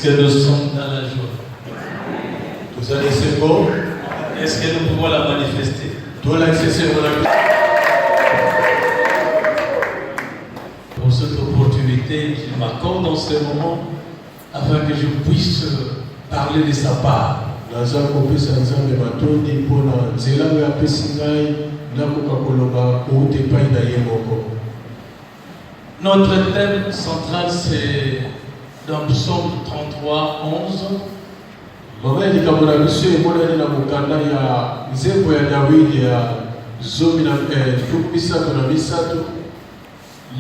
que nous sommes dans la joie? Vous allez c'est bon? Est-ce que nous pouvons la manifester? Pour cette opportunité qu'il m'accorde en ce moment, afin que je puisse parler de sa part. Notre thème central, c'est dans Psaume 33, 11.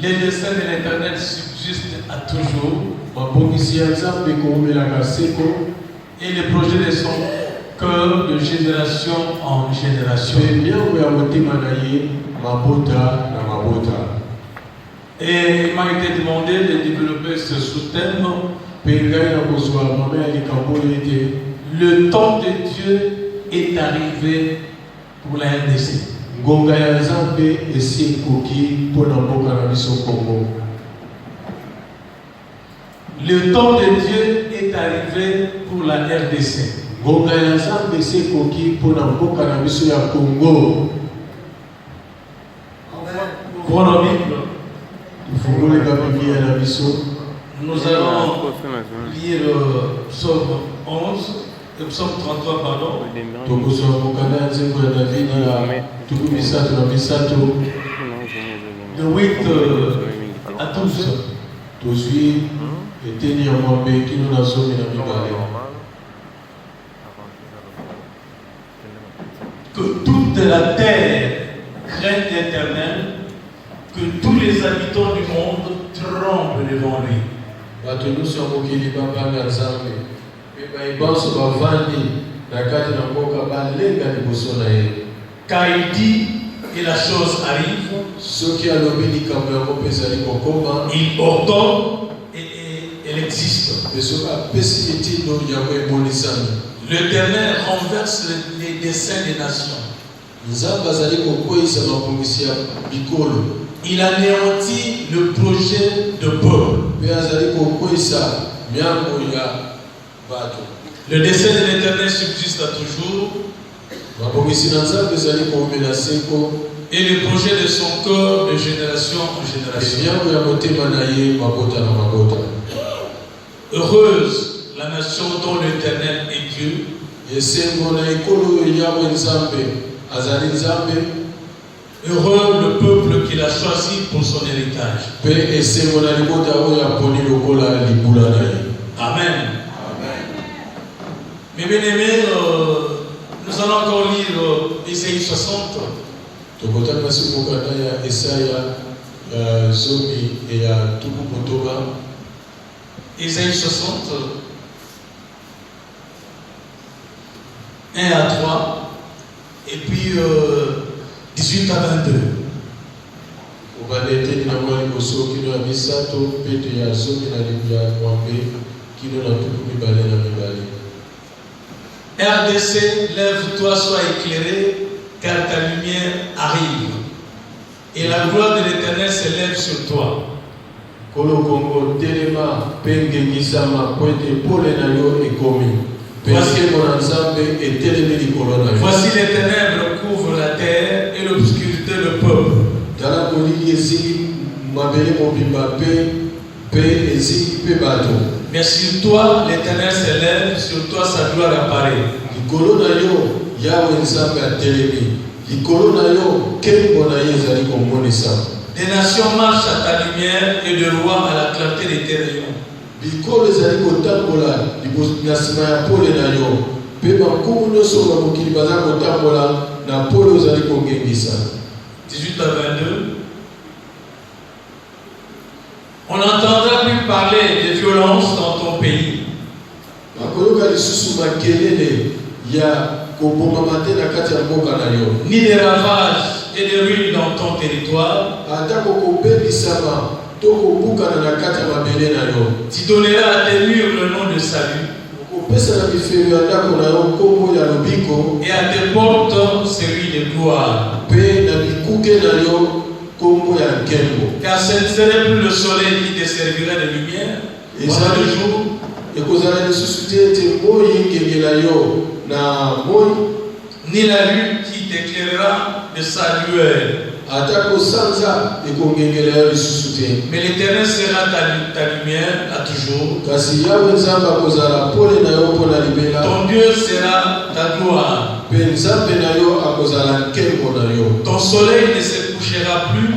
Les desseins de l'Éternel subsistent à toujours, et les projets de son cœur de génération en génération. Et il m'a été demandé de développer ce sous-thème. Le temps de Dieu est arrivé pour la RDC. Le temps de Dieu est arrivé pour la RDC. Prenons Bible. Nous allons lire Psaume 11, Psaume 33, pardon. De 8 à 12. Que toute la terre craigne l'Éternel, que tous les habitants du monde tremblent devant lui. Car il dit et la chose arrive, il ordonne et elle existe. L'Éternel renverse les desseins des nations. Il anéantit le projet de peuple. Le dessein de l'Éternel subsiste à toujours, et le projet de son cœur de génération en génération. Heureuse la nation dont l'Éternel est Dieu, heureux le peuple qu'il a choisi pour son héritage. Amen. Mes bien-aimés, nous allons encore lire Ésaïe 60. Ésaïe 60, 1 à 3, et puis 18 à 22. RDC, lève-toi, sois éclairé, car ta lumière arrive, et la gloire de l'Éternel s'élève sur toi. Voici les ténèbres couvrent la terre et l'obscurité le peuple. Mais sur toi, l'Éternel s'élève, sur toi sa gloire apparaît. Des nations marchent à ta lumière et le roi à la clarté de tes rayons. 18 à 22. On n'entendra plus parler de violence dans ton pays. Ni de ravages et de ruines dans ton territoire. Tu donneras à tes murs le nom de salut. Et à tes portes celui de gloire. Car ce ne serait plus le soleil qui te servirait de lumière pendant le jour, ekozala lisusu te ete moi engengela yo na moi, ni la lune qui t'éclairera de sa lueur. atako sanza ekongengela yo lisusu te. Mais l'Éternel sera ta lumière à toujours. Kasi yawe nzambe akozala pole na yo mpo na libela, Ton Dieu sera ta gloire. mpe nzambe na yo akozala nkembo na yo. Ton soleil ne se couchera plus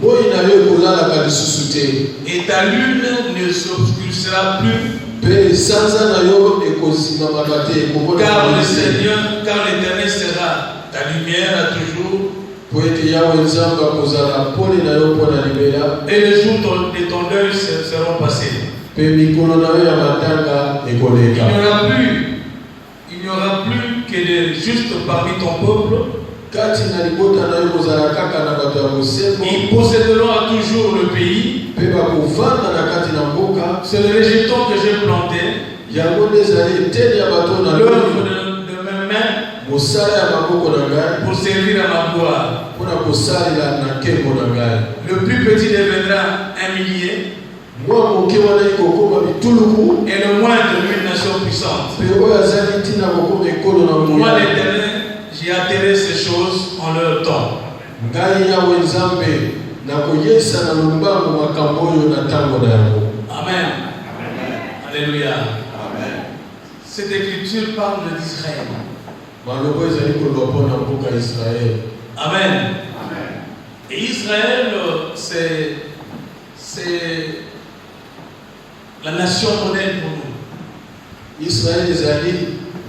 moi na yo ekolalaka lisusu te, et ta lune ne s'obscurcira plus. mpe sanza na yo ekozimamaka te, Car ekomonaka le te. Seigneur, car l'Éternel sera ta lumière à toujours. Po ete yawe nzambe akozala pole na yo mpo na libela, Et les jours de ton deuil seront passés. mpe mikolo na yo ya matanga Il ekoleka. n'y aura plus que les justes parmi ton peuple. Kati na libota na yo kozala kaka na bato ya bosembo, Ils posséderont à toujours le pays. mpe bakovanda na kati na mboka. C'est le rejeton que j'ai planté, Yango nde ezali eteni ya bato na l'œuvre yo, de mes mains mosala ya maboko na ngai, pour servir à ma gloire. mpona kosalela na nkembo na ngai. Le plus petit deviendra un millier mwa moke wana ekokoma bituluku, et le moindre une nation puissante. mpe oyo azali ntina kokoma ekolo na Moi, moya. l'Éternel, j'ai atterré ces choses en leur temps. Ngai yawe nzambe nakoyesa na lombango makambo oyo na ntango na yango. Amen. Alléluia. Cette écriture parle d'Israël. Maloba ezali koloba mpona mboka ya Israele. Amen. Et Israël, c'est la nation modèle pour nous. Israele ezali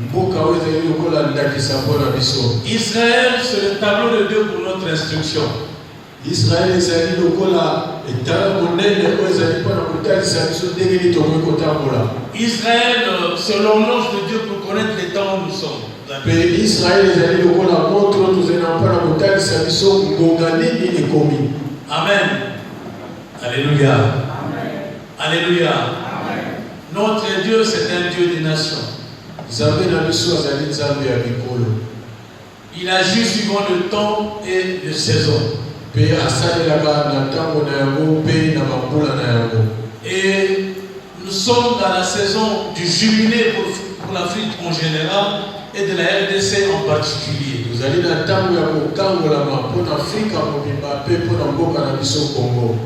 mboka oyo ezali lokola ndakisa mpona biso. Israël, c'est le tableau de Dieu pour notre instruction. Israele ezali lokola etala monene oyo ezali mpona kotalisa biso ndenge nini tokoki kotambola. Israël, c'est l'horloge de Dieu pour connaître les temps où nous sommes. Mpe Israele ezali lokola montre oyo tozali na mpona kotalisa biso ngonga nini ekomi. Amen. Alléluia. Alléluia. Notre Dieu, c'est un Dieu des nations. Nzambe na biso azali nzambe ya bikolo. Il agit suivant le temps et les saisons. Mpe asalelaka na ntango na yango mpe na bambula na yango. Et nous sommes dans la saison du jubilé pour l'Afrique en général et de la RDC en particulier. Tozali na ntango ya kokangolama mpona Afrika mobimba mpe mpona mboka na biso Congo.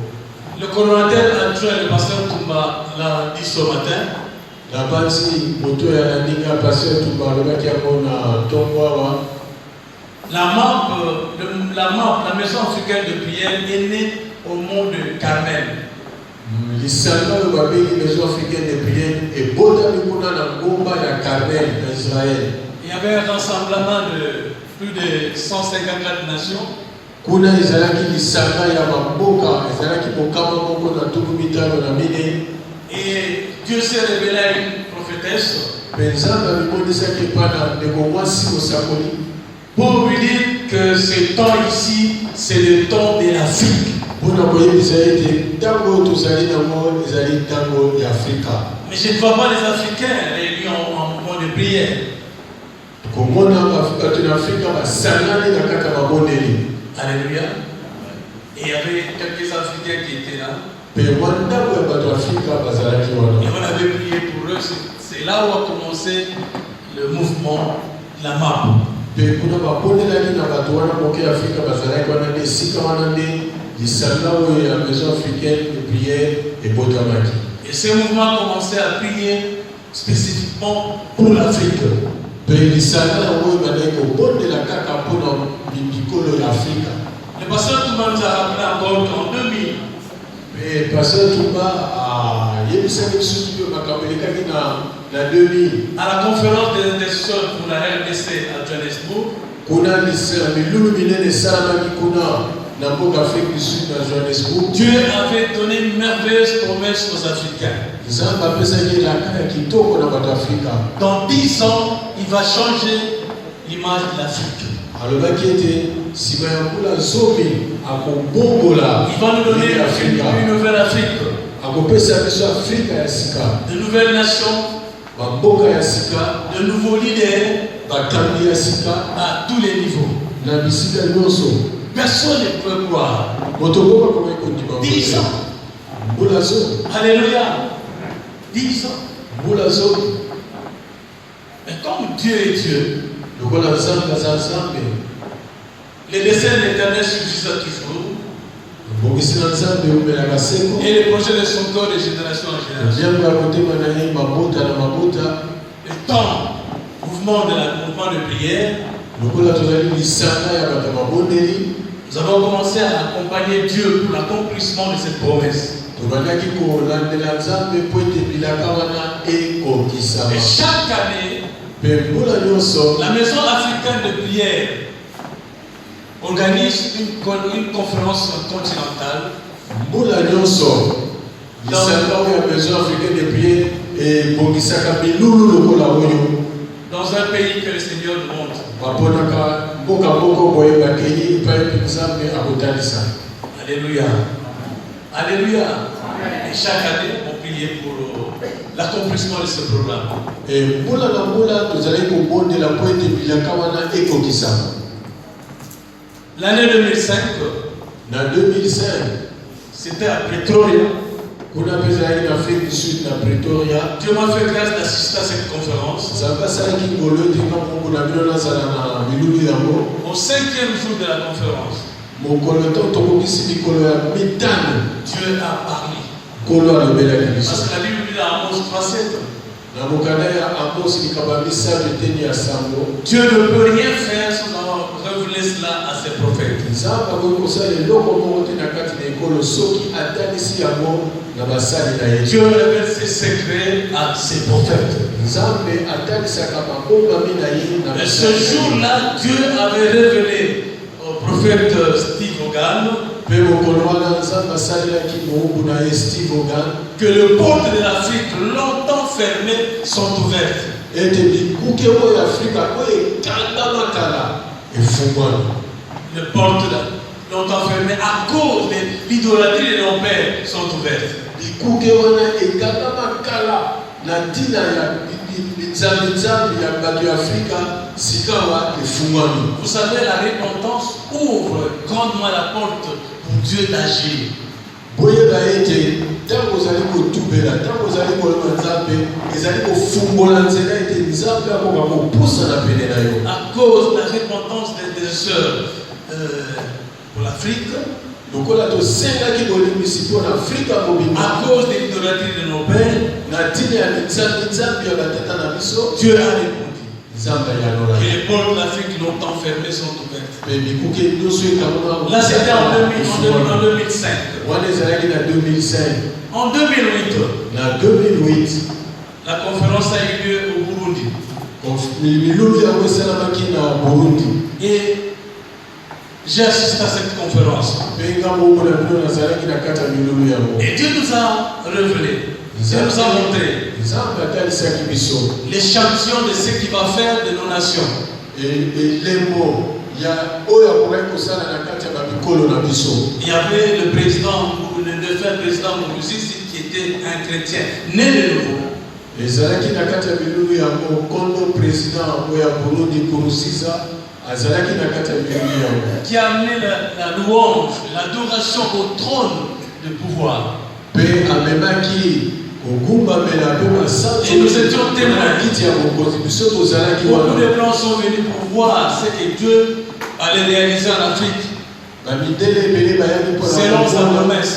Le coordonnateur actuel, le pasteur Toumba, l'a dit ce matin. Na basi moto ya ndinga pasteur Toumba alobaki yango na ntongo awa. La MAP, la Maison africaine de prière, est née au mont de Carmel. Lisanga oyo babengi Maison africaine de prière ebotami kuna na ngomba ya Carmel na Israël. Il y avait un rassemblement de plus de 154 nations. Kuna ezalaki lisanga ya mboka, ezalaki mokama moko na tuku mitano na mine. Et Dieu s'est révélé à une prophétesse Nzambe alimonisaki epai na ndeko mwasi mosakoli pour lui dire que ce temps ici, c'est le temps de l'Afrique. mpona koyebisa ete ntango oyo tozali nango ezali ntango ya Afrika. Mais je ne vois pas les Africains réunis en moment de prière. komona bato na Afrika basangani na kaka babondeli. Alléluia. Et il y avait quelques Africains qui étaient là. mpe mwa ndako ya bato Afrika bazalaki wana. Et on avait prié pour eux. C'est là où a commencé le mouvement de la MAP. mpe kuna babondelaki na bato wana moke ya Afrika bazalaki wana nde esika wana nde lisanga oyo ya Maison africaine de prière ebotamaki. Et ce mouvement a commencé à prier spécifiquement pour l'Afrique. mpe lisanga yango oyo bandaki kobondela kaka mpona bikolo ya Afrika. Le pasteur Toumba nous a rappelé encore qu'en 2000, mpe pasteur Toumba ayebisaki biso oyo makambo elekaki na 2000 à la conférence des intercesseurs pour la RDC à Johannesburg, kuna milulu minene esalamaki kuna na mboka Afrique du Sud na Johannesburg. Dieu avait donné une merveilleuse promesse aux Africains. Nzambe apesaki elaka ya kitoko na bato Afrika. Dans 10 ans, il va changer l'image de l'Afrique. alobaki ete nsima ya mbula zomi akobongola Il va nous donner une nouvelle Afrique, akopesa biso Afrika ya sika, de nouvelles nations, bamboka ya sika, de nouveaux leaders bakambi ya sika à tous les niveaux. na bisika nyonso. Personne ne peut croire. moto moko akomaki kondima 10 ans. mbula zomi. Alléluia. 10 ans. Mais comme Dieu est Dieu, les desseins de l'Éternel subsistent toujours. Et les projets de son corps de génération en génération. Le temps, mouvement de prière, nous avons commencé à accompagner Dieu pour l'accomplissement de cette promesse. Et chaque année, la maison africaine de prière organise une conférence continentale dans un pays que le Seigneur nous montre. Alléluia. Alléluia. Et chaque année, on prie pour l'accomplissement de ce programme. L'année 2005, c'était à Pretoria. Dieu m'a fait grâce d'assister à cette conférence. Au 5e jour de la conférence, Dieu a parlé. Parce que la Bible dit dans Amos 3:7, Dieu ne peut rien faire sans avoir révélé cela à ses prophètes. Dieu révèle ses secrets à ses prophètes. Et ce jour-là, Dieu avait révélé au prophète Steve Hogan que les portes de l'Afrique longtemps fermées sont ouvertes. Les portes longtemps fermées à cause de l'idolâtrie de nos pères sont ouvertes. Vous savez, la repentance ouvre grandement la porte pour Dieu d'agir. À cause de la repentance des sœurs pour l'Afrique, à cause de l'idolâtrie de nos pères, Dieu a répondu. Et les portes de l'Afrique longtemps fermées sont ouvertes. Là, c'était en 2005. En 2008, la conférence a eu lieu au Burundi. Et j'ai assisté à cette conférence. Et Dieu nous a révélé, Dieu nous a montré les champions de ce qu'il va faire de nos nations. Il y avait le président, le défunt président Mouzisi qui était un chrétien, né de nouveau. Qui a amené la louange, l'adoration au trône de pouvoir. Et nous étions témoins. Beaucoup de blancs sont venus pour voir ce que Dieu allait réaliser en Afrique. Selon sa promesse.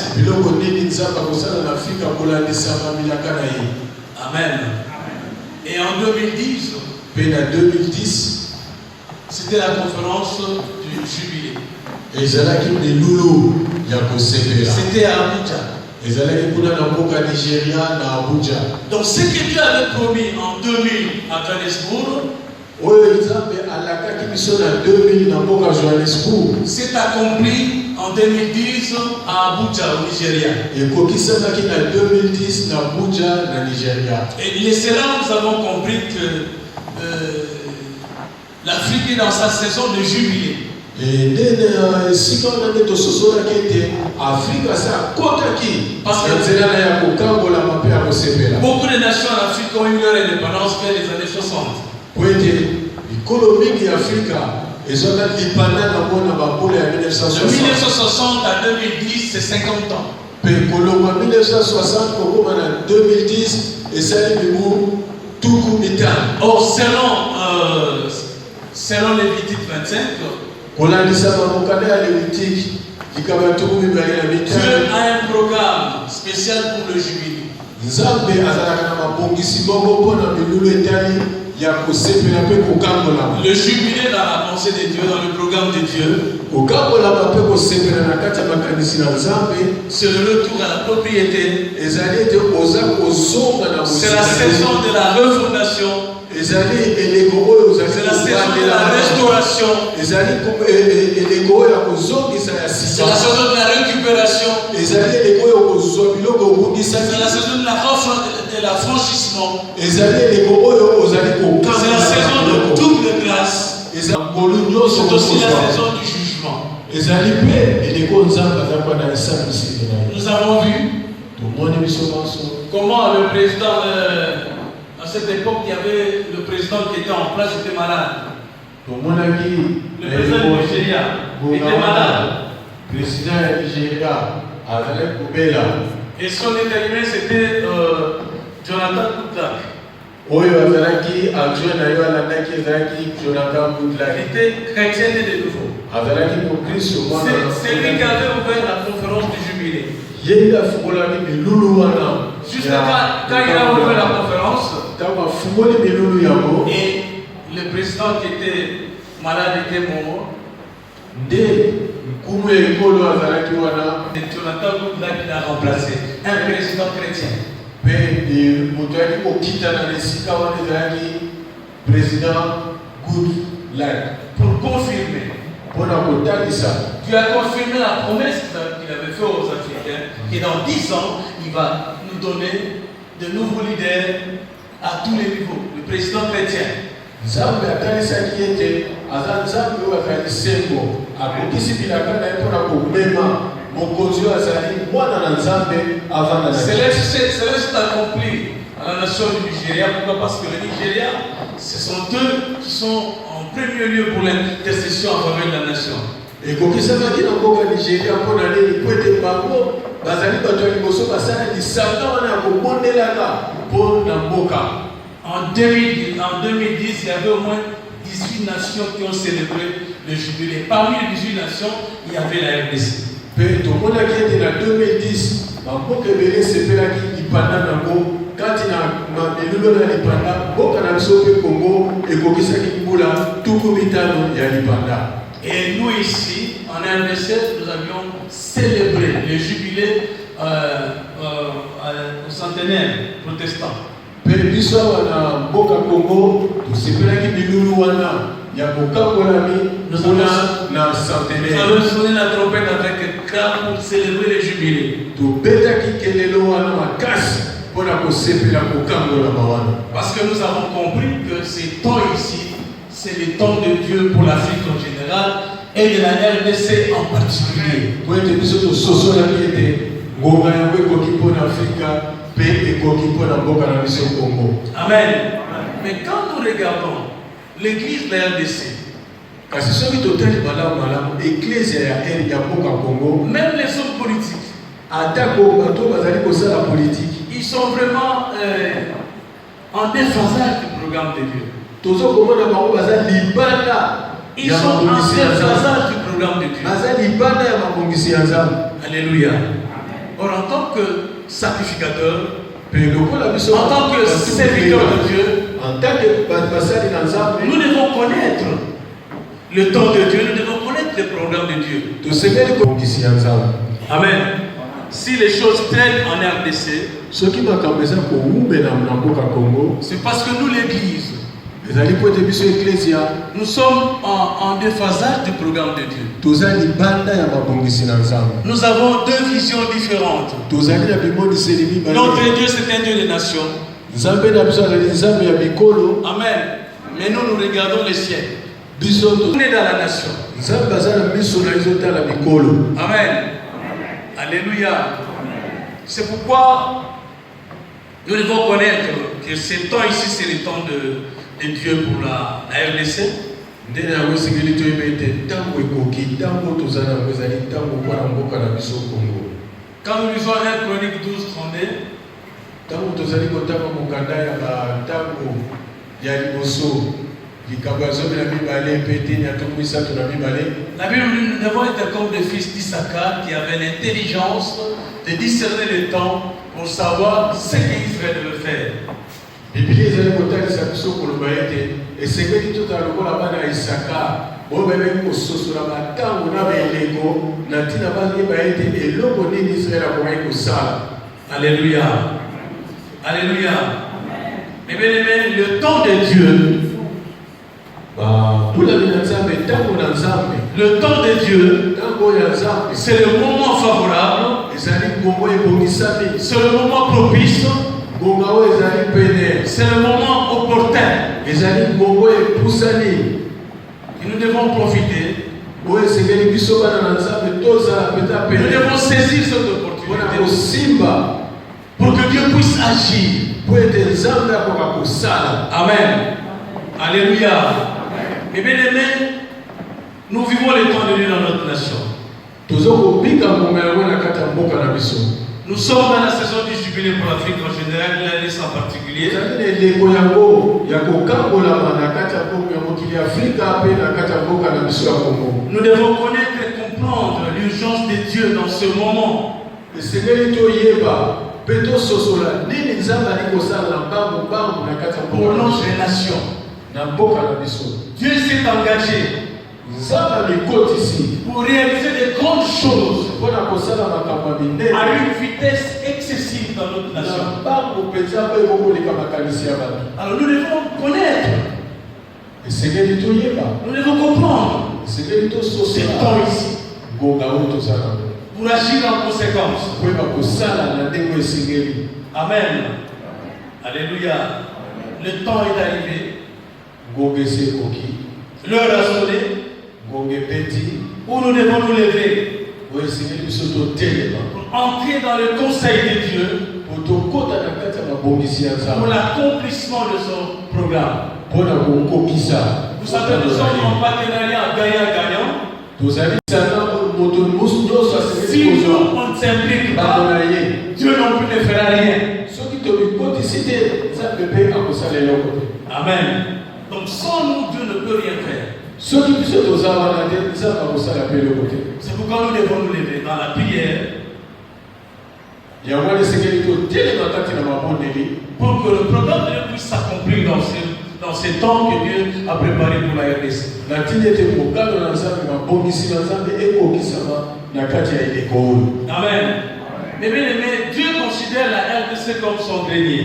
Amen. Et en 2010, c'était la conférence du jubilé. C'était à Abuja. Donc ce que Dieu avait promis en 2000 à Johannesburg s'est accompli en 2010 à Abuja au Nigeria. Et les cela nous avons compris que l'Afrique est dans sa saison de jubilé. Parce que beaucoup de nations en Afrique ont eu leur indépendance vers les années 60. De 1960 à 2010, c'est 50 ans. Or, selon Lévitique 25, Dieu a un programme spécial pour le jubilé. Le jubilé dans la pensée de Dieu, dans le programme de Dieu, c'est le retour à la propriété. C'est la saison de la refondation. C'est la saison de la restauration. C'est la saison de la récupération. C'est la saison de l'affranchissement. C'est la saison de double grâce. C'est aussi la saison du jugement. Nous avons vu comment le président, à cette époque, il y avait le président qui était en place, était malade. Le président du Nigeria était malade. Et son intérimaire, c'était Jonathan Goodluck. Il était chrétien de nouveau. C'est lui qui avait ouvert la conférence du jubilé. Juste quand il a ouvert la conférence, et le président qui était malade était mort. Jonathan Goodluck l'a remplacé, un président chrétien. Pour confirmer. Tu as confirmé la promesse qu'il avait faite aux Africains, et dans 10 ans, il va nous donner de nouveaux leaders à tous les niveaux, le président chrétien. Céleste accompli à la nation du Nigeria. Pourquoi? Parce que le Nigeria, ce sont eux qui sont en premier lieu pour l'intercession en faveur de la nation. En 2010, il y avait au moins 18 nations qui ont célébré le jubilé. Parmi les 18 nations, il y avait la RDC. Et nous ici, en RDC, nous avions célébré le jubilé au centenaire protestant. Nous avons sonné la trompette avec cœur pour célébrer le jubilé. Parce que nous avons compris que ces temps ici, c'est le temps de Dieu pour l'Afrique en général et de la RDC en particulier. Amen. Mais quand nous regardons l'église de la RDC, même les hommes politiques, ils sont vraiment en déphasage du programme de Dieu. Ils sont en déphasage du programme de Dieu. Alléluia. Or, en tant que sacrificateur, en tant que serviteur de Dieu, nous devons connaître le temps de Dieu, nous devons connaître le programme de Dieu. Amen. Si les choses traînent en RDC, c'est parce que nous, l'Église, nous sommes en déphasage du programme de Dieu. Nous avons deux visions différentes. Notre Dieu, c'est un Dieu des nations. Amen. Mais nous, nous regardons les ciels. On est dans la nation. Amen. Alléluia. C'est pourquoi nous devons connaître que ce temps ici, c'est le temps de Dieu pour la RDC. Quand nous lisons 1 Chronique 12, 32, Tango tozali kotanga mokanda ya batango ya liboso likambo ya zomi na mibale mpe teni ya tuku misato na mibale. La Bible dit nous devons être comme les fils d'Issachar qui avaient l'intelligence de discerner le temps pour savoir ce qu'Israël devait faire. Biblia ezali kotalisa biso koloba ete esengeli tozala lokola bana ya Isaka oyo bayebaki kososola batango na baeleko na ntina bayeba ete eloko nini Israele akomaki kosala. Alléluia. Alléluia. Mais bien aimé, le temps de Dieu, le temps de Dieu, c'est le moment favorable, c'est le moment propice, c'est le moment opportun. Et nous devons profiter. Nous devons saisir cette opportunité pour que Dieu puisse agir. Amen. Alléluia. Et bien aimé, nous vivons les temps de Dieu dans notre nation. Nous sommes dans la saison du jubilé pour l'Afrique en général, l'année en particulier. Nous devons connaître et comprendre l'urgence de Dieu dans ce moment. Pour notre nation. Dieu s'est engagé pour réaliser de grandes choses à une vitesse excessive dans notre nation. Alors nous devons connaître, nous devons comprendre ce temps ici pour agir en conséquence. Amen. Alléluia. Le temps est arrivé. L'heure a sonné. Où nous devons nous lever pour entrer dans le conseil de Dieu pour l'accomplissement de son programme. Vous savez, nous sommes en partenariat gagnant-gagnant. Si nous, on ne s'implique pas, Dieu non plus ne fera rien. Amen. Donc sans nous, Dieu ne peut rien faire. C'est pourquoi nous devons nous lever dans la prière pour que le programme de Dieu puisse s'accomplir dans ces temps que Dieu a préparé pour la RDC. Amen. Mais bien aimé, Dieu considère la RDC comme son grenier.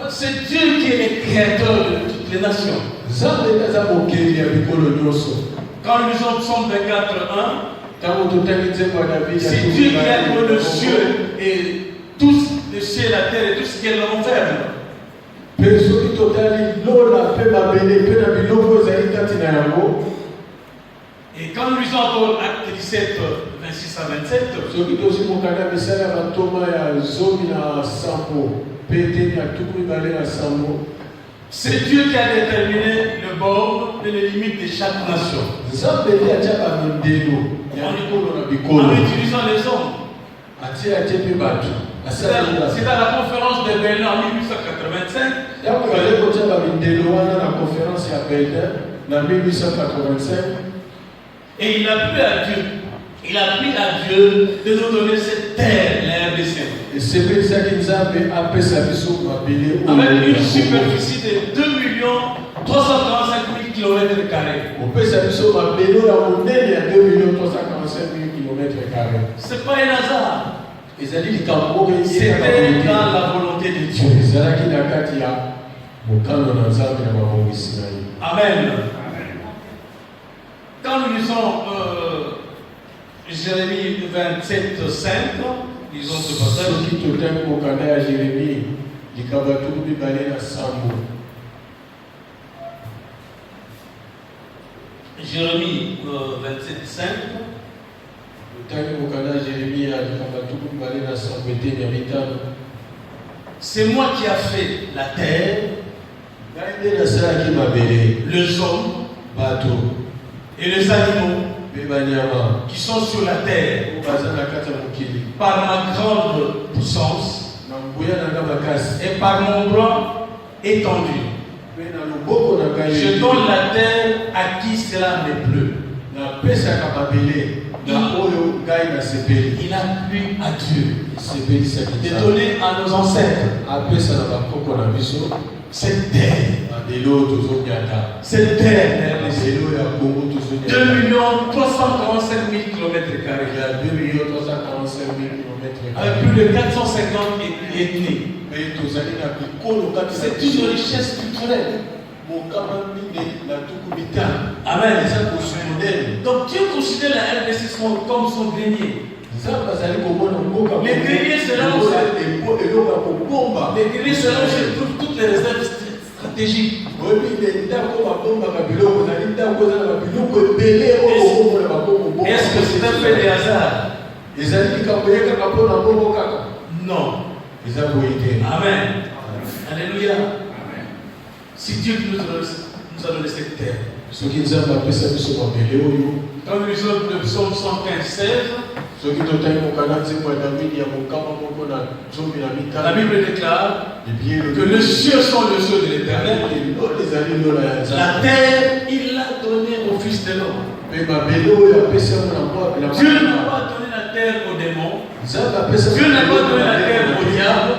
C'est Dieu qui est le créateur de toutes les nations. Quand nous lisons Psaume 24:1, c'est Dieu qui a créé le ciel et tout le ciel, la terre et tout ce qu'elle renferme. Et quand nous lisons encore Acte 17, 26 à 27, c'est Dieu qui a déterminé le bord et les limites de chaque nation. En utilisant les hommes. C'est à la conférence de Berlin en 1885. Et il a plu à Dieu. Il a plu à Dieu de nous donner cette terre, la RDC. Avec une superficie de 2 345 000 km². C'est pas un hasard. C'était dans la volonté de Dieu. Amen. Quand nous lisons Jérémie 27:5, lisons ce passage. Jérémie 27:5. C'est moi qui a fait la terre, les hommes et les animaux, qui sont sur la terre, par ma grande puissance et par mon bras étendu. Je donne la terre à qui cela me pleut. Il a plu à Dieu de donner à nos ancêtres cette terre. Cette terre, 2 345 000 km², avec plus de 450 ethnies. C'est une richesse culturelle. Amen. Donc Dieu considère la RDC comme son grenier. Les greniers, c'est là où se trouvent toutes les réserves stratégiques. Est-ce que c'est un fait de hasard? Non. Amen. Alléluia. Si Dieu nous a donné cette terre. Comme nous sommes le psaume 115, 16, la Bible déclare que les cieux sont le cieux de l'Éternel. La terre, il l'a donnée au Fils de l'homme. Dieu n'a pas donné la terre aux démons. Dieu n'a pas donné la terre au diable.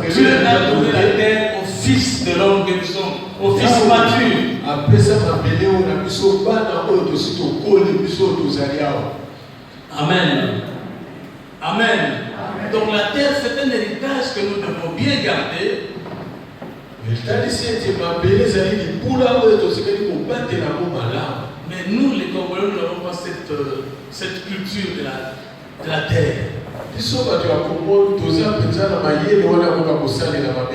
Dieu a donné la terre au Fils de l'homme que nous sommes, au Fils mature. Amen. Amen. Donc la terre, c'est un héritage que nous devons bien garder. Mais nous, les Congolais, nous n'avons pas cette culture de la terre.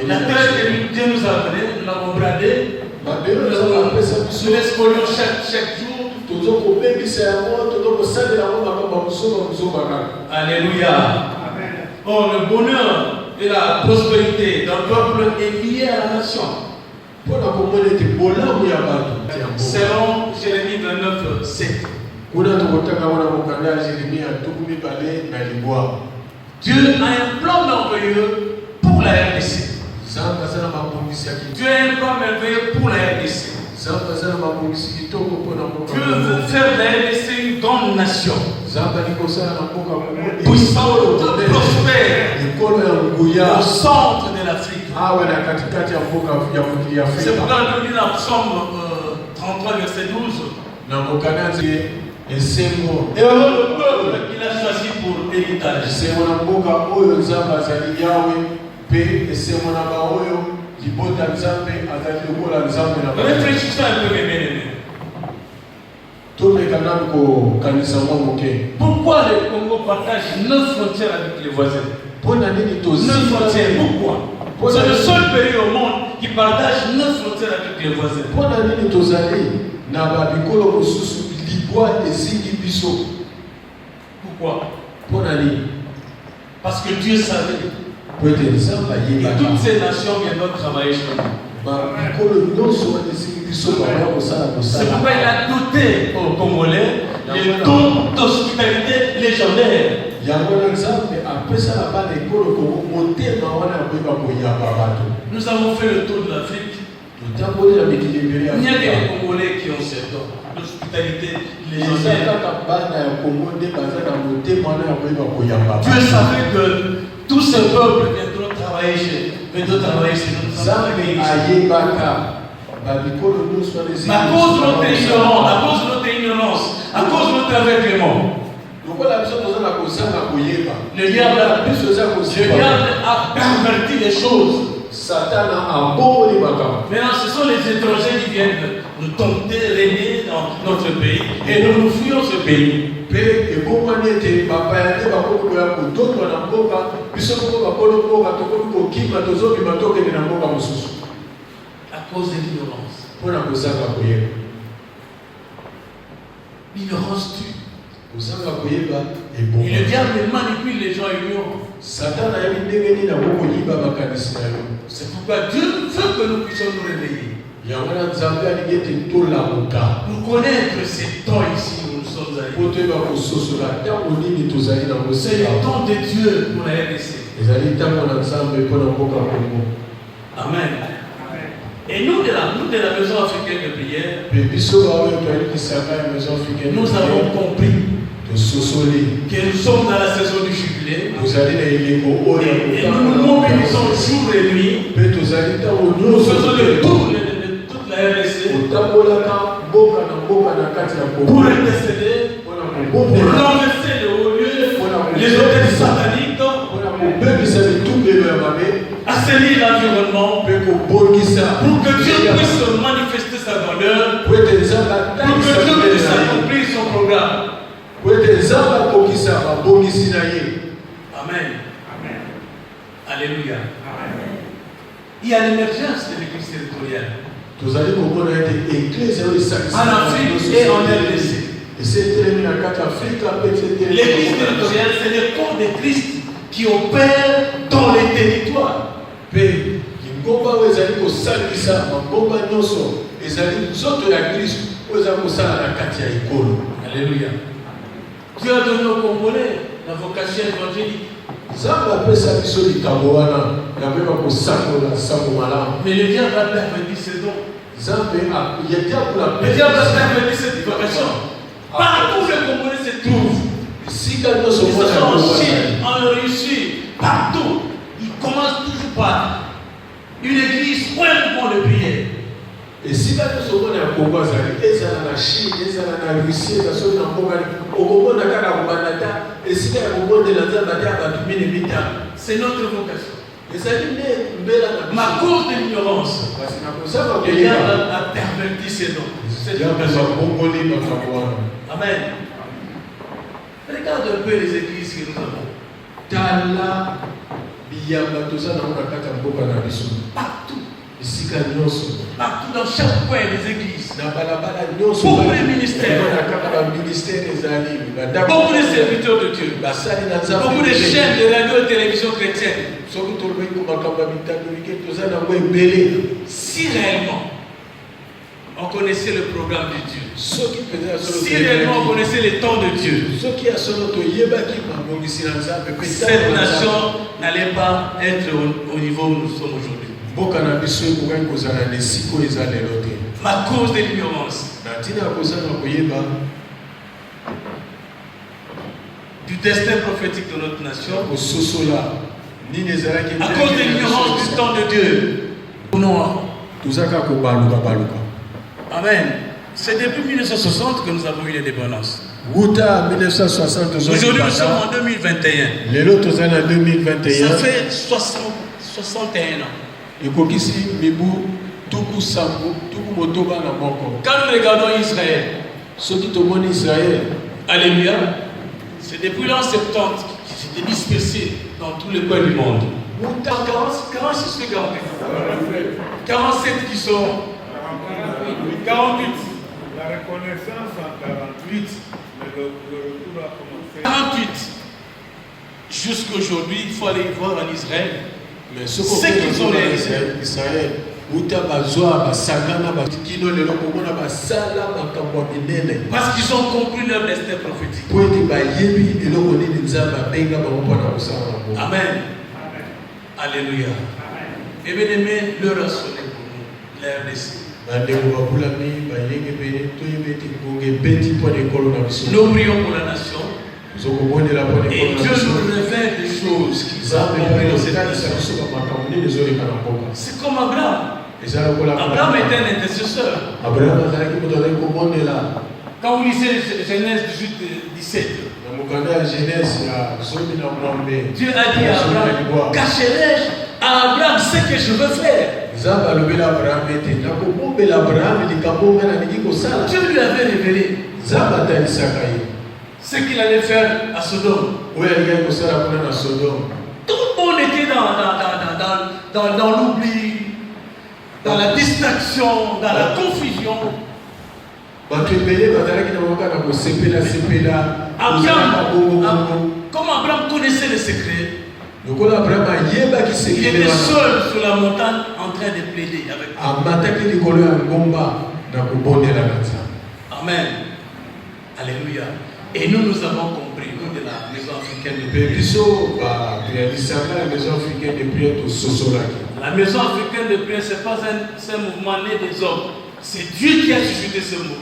La terre que Dieu nous a donnée, nous l'avons bradée. Nous l'expolions chaque jour. Alléluia. Oh, le bonheur et la prospérité d'un peuple est lié à la nation. Selon Jérémie 29, 7. Dieu a un plan merveilleux pour la RDC. Dieu a un plan merveilleux pour la RDC. Dieu veut faire de la RDC une grande nation. Puissante, prospère, au centre de l'Afrique. C'est pourquoi nous dit dans Psaume 33, verset 12. Et alors le peuple qu'il a choisi pour héritage. Réfléchissons un peu, mes bien-aimés. Pourquoi le Congo partage 9 frontières avec les voisins? 9 frontières, pourquoi? C'est le seul pays au monde qui partage 9 frontières avec les voisins. Pourquoi? Parce que Dieu savait. Et toutes ces nations viendront travailler chez nous. C'est pourquoi il a doté aux Congolais les dons d'hospitalité légendaires. Nous avons fait le tour de l'Afrique. Il n'y a que les Congolais qui ont ces dons d'hospitalité légendaire. Dieu savait que tous ces peuples viendront travailler chez nous. À cause de notre ignorance, à cause de notre aveuglement, le diable a perverti les choses. Maintenant, ce sont les étrangers qui viennent nous tenter, régner dans notre pays et nous fuyons ce pays. À cause de l'ignorance. L'ignorance tue. Et le diable manipule les gens ignorants. C'est pourquoi Dieu veut que nous puissions nous réveiller. Pour connaître ces temps ici où nous sommes. sommes allés. C'est le temps de Dieu pour la RDC. Amen. Et nous de la maison africaine de prière, nous avons compris que nous sommes dans la saison du jubilé. Et nous nous mobilisons jour et nuit. Nous faisons le tour de toute la RDC pour intercéder, pour renverser le haut lieu, les hôtels sataniques, assainir l'environnement, pour que Dieu puisse manifester sa grandeur, pour que Dieu puisse accomplir son programme. Amen. Alléluia. Il y a l'émergence de l'église territoriale en Afrique et en RDC. L'église territoriale, c'est le corps de Christ qui opère dans les territoires. Alléluia. Dieu a donné aux Congolais la vocation évangélique. Mais le diable a perverti ses dons. Le diable a perverti cette vocation. Partout où les Congolais se trouvent, que ce soit en Chine, en Russie, partout, ils commencent toujours par une église ou un mouvement de prière. Et si nous sommes en Congo, en Chine, en Russie, en Congo, c'est notre vocation. Ma cause de l'ignorance, le diable a perverti ses dons. Amen. Regarde un peu les églises que nous avons. Partout. Partout dans chaque coin des églises. Beaucoup de ministères. Beaucoup de serviteurs de Dieu. Beaucoup de chaînes de radio et télévision chrétiennes. Si réellement on connaissait le programme de Dieu, si réellement on connaissait les temps de Dieu, cette nation n'allait pas être au niveau où nous sommes aujourd'hui. Ma cause de l'ignorance, du destin prophétique de notre nation, à cause de l'ignorance du temps de Dieu. Amen. C'est depuis 1960 que nous avons eu l'indépendance. Aujourd'hui, nous sommes en 2021. Ça fait 61 ans. Quand nous regardons Israël, alléluia, c'est depuis l'an 70 qui s'était dispersé dans tous les coins du monde. 46 ou 47 qui sont 48. La reconnaissance en 48, mais le retour a commencé. 48. Jusqu'aujourd'hui, il faut aller voir en Israël. Mais ce qu'ils ont réalisé, Israël, parce qu'ils ont compris leur destin prophétique. Amen. Alléluia. Et bien aimé, l'heure a sonné pour nous, la RDC. Nous prions pour la nation. Et Dieu nous révèle des choses qui sont accomplies dans cette nation. C'est comme Abraham. Abraham était un intercesseur. Quand vous lisez Genèse 18-17, Dieu a dit à Abraham, cacherai-je à Abraham ce que je veux faire. Dieu lui avait révélé ce qu'il allait faire à Sodome. Tout le monde était dans l'oubli, dans la distraction, dans la confusion. Comme Abraham connaissait les secrets, il était seul sur la montagne en train de plaider avec Dieu. Amen. Alléluia. Et nous avons compris, nous de la maison africaine de prière. La maison africaine de prière, ce n'est pas un mouvement né des hommes. C'est Dieu qui a suscité ce mouvement.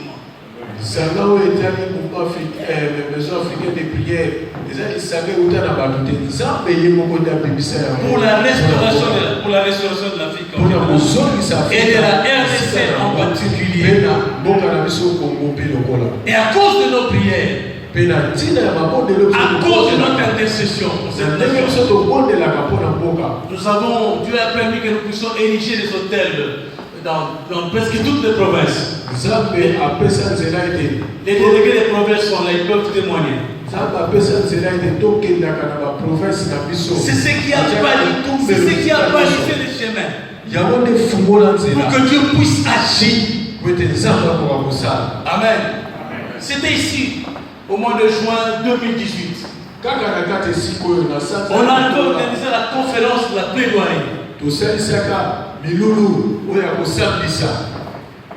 Pour la restauration de l'Afrique et de la RDC en particulier. Et à cause de nos prières, à cause de notre intercession, Dieu a permis que nous puissions ériger des hôtels dans presque toutes les provinces. Les délégués des provinces sont là, ils peuvent témoigner. C'est ce qui a balisé les chemins pour que Dieu puisse agir. Amen. C'était ici, au mois de juin 2018. On a organisé la conférence de la plaidoirie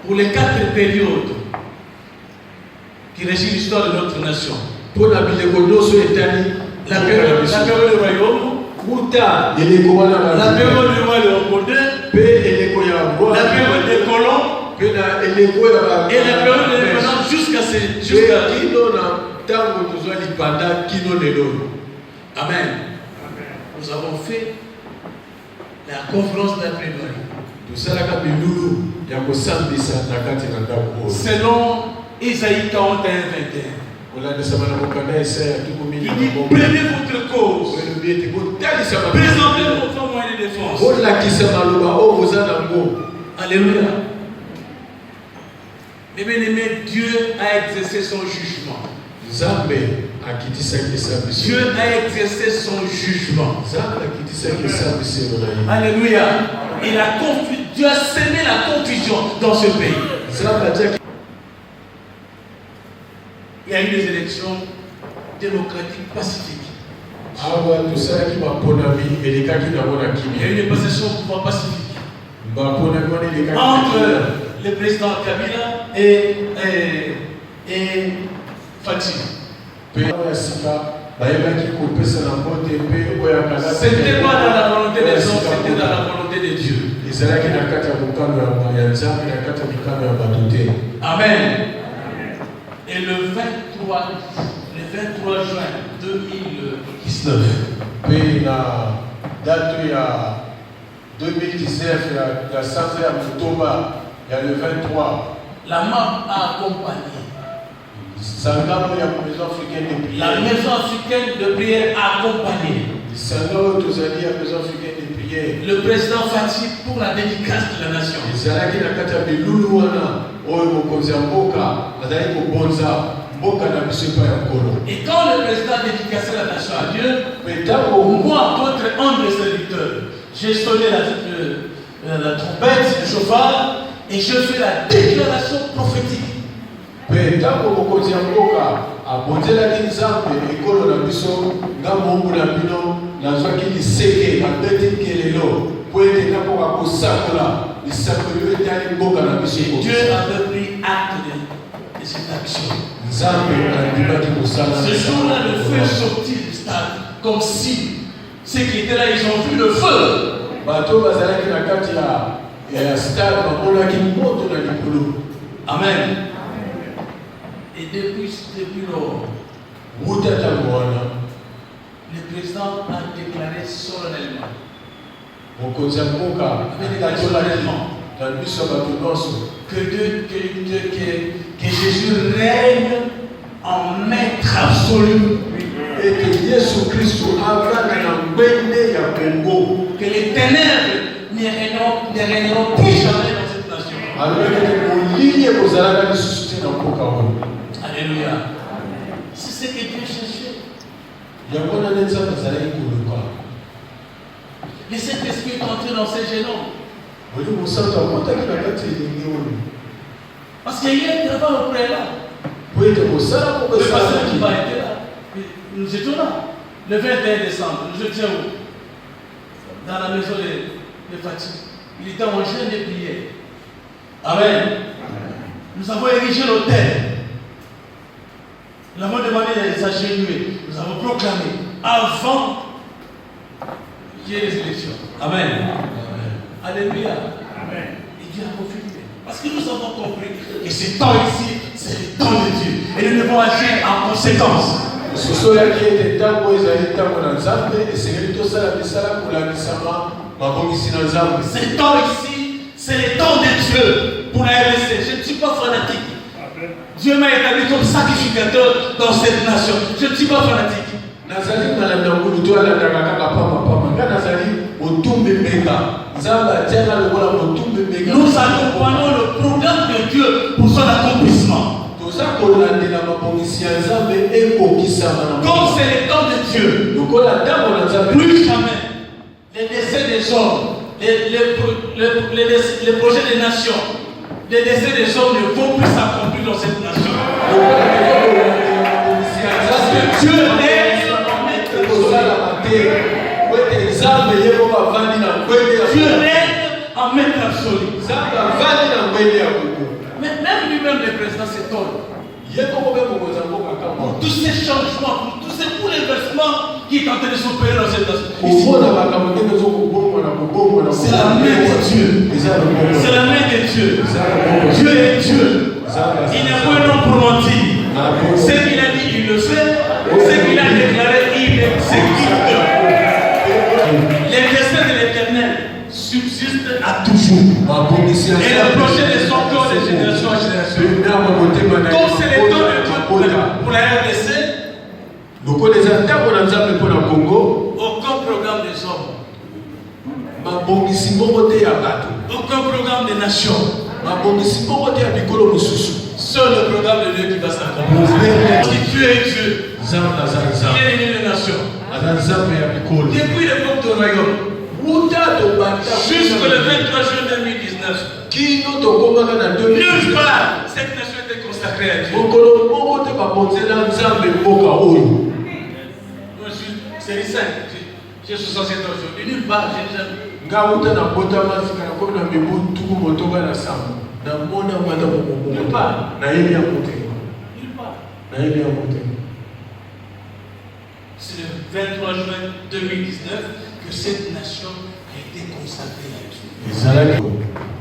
pour les 4 périodes qui régissent l'histoire de notre nation. La période du royaume, la période du roi Léopold II, la période des colons et la période de l'indépendance jusqu'à Amen. Nous avons fait la conférence de la plaidoirie. Selon Isaïe 41:21. Il dit prenez votre cause, présentez votre moyen de défense. Alléluia. Mais bien aimé, Dieu a exercé son jugement. Dieu a exercé son jugement. Alléluia. Et Dieu a semé la confusion dans ce pays. Il y a eu des élections démocratiques pacifiques. Il y a eu des possessions de pouvoir pacifiques entre le président Kabila et Fatih. C'était pas dans la volonté des hommes, c'était dans la volonté de Dieu. Amen. Et le 23 juin 2019, la MAP a accompagné. La maison africaine de prière a accompagné le président Fatih pour la dédicace de la nation. Et quand le président a dédicacé la nation à Dieu, moi, votre humble serviteur, j'ai sonné la trompette, le chauffard, et je fais la déclaration prophétique. Dieu avait pris acte de cette action. Ce jour-là, le feu est sorti du stade, comme si ceux qui étaient là, ils ont vu le feu. Amen. Et depuis lors, le président a déclaré solennellement que Jésus règne en maître absolu. Et que Jésus-Christ que les ténèbres ne régneront plus jamais dans cette nation. Alléluia. C'est ce que Dieu cherchait. Le Saint-Esprit est entré dans ces génons. Parce qu'il y a un travail auprès là. Le pasteur qui va être là. Nous étions là. Le 21 décembre, nous étions dans la maison de Fatih. Il était en jeûne de prière. Amen. Nous avons érigé l'autel. Nous avons demandé de s'agenouiller. Nous avons proclamé avant qu'il y ait les élections. Amen. Alléluia. Amen. Et Dieu a confirmé. Parce que nous avons compris que ce temps ici, c'est le temps de Dieu. Et nous devons agir en conséquence. Ce sont là qui étaient tant qu'ils allaient tant qu'on a zappé et c'est tout ça la misala pour la misama ma bonne ici dans zappé. Ce temps ici, c'est le temps de Dieu pour la RDC. Je ne suis pas fanatique. Dieu m'a établi comme sacrificateur dans cette nation. Je ne suis pas fanatique. Nazali malanda ngulu to ala daga kaka pama nga nazali otumbe mbeka nzamba tiana lokola otumbe mbeka. Nous accompagnons le programme de Dieu pour son accomplissement. Toza kolandela mabongisi ya nzambe ekokisama na Comme c'est le temps de Dieu, lokola ntango na nzambe plus jamais les décès des hommes, les projets des nations, les décès des hommes ne vont plus s'accomplir dans cette nation. Parce que Dieu est Dieu est en maître absolu. Mais même lui-même, le président s'étonne. Pour tous ces changements, pour tous ces bouleversements qui est en train de s'opérer dans cette nation. C'est la main de Dieu. C'est la main de Dieu. Dieu est Dieu. Il n'est pas un homme pour mentir. Ce qu'il a dit, il le fait. Ce qu'il a déclaré, il exécute. Les desseins de l'Éternel subsistent à toujours. Et le projet de son corps de génération en génération. Comme c'est le temps de Dieu pour la RDC, aucun programme des hommes, aucun programme des nations, seul le programme de Dieu qui va s'accomplir. Parce que Dieu est Dieu. Il est une nation. Depuis l'époque du royaume, jusqu'au 23 juin 2019, nulle part cette nation était consacrée à Dieu. Moi, c'est les 5. J'ai 67 ans aujourd'hui. Nulle part, j'ai jamais. Nulle part. C'est le 23 juin 2019 que cette nation a été consacrée à Dieu.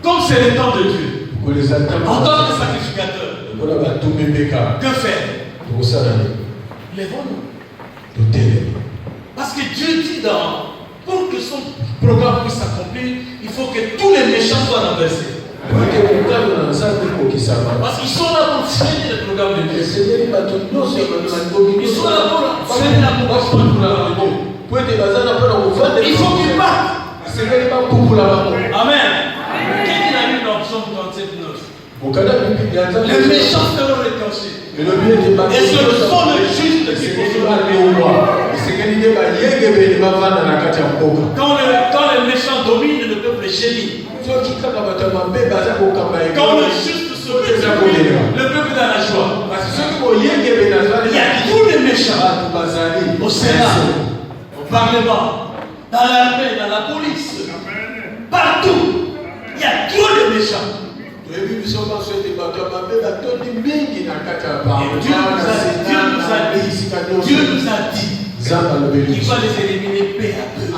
Comme c'est le temps de Dieu, en tant que sacrificateur, que faire? Lèvons-nous. Parce que Dieu dit pour que son programme puisse s'accomplir, il faut que tous les méchants soient renversés. Parce qu'ils sont là pour freiner le programme de Dieu. Ils sont là pour freiner l'accomplissement du programme de Dieu. Il faut qu'ils partent. Amen. Qu'est-ce qu'il a dit dans Psaume 37:9? Les méchants seront réconciliés. Et ce sont les justes qui quand les méchants dominent, le peuple gémit. Quand le juste se réjouit, le peuple est dans la joie. Il y a tous les méchants au Sénat, au Parlement, dans l'armée, dans la police, partout. Il y a trop de méchants. Et Dieu nous a dit qu'il va les éliminer peu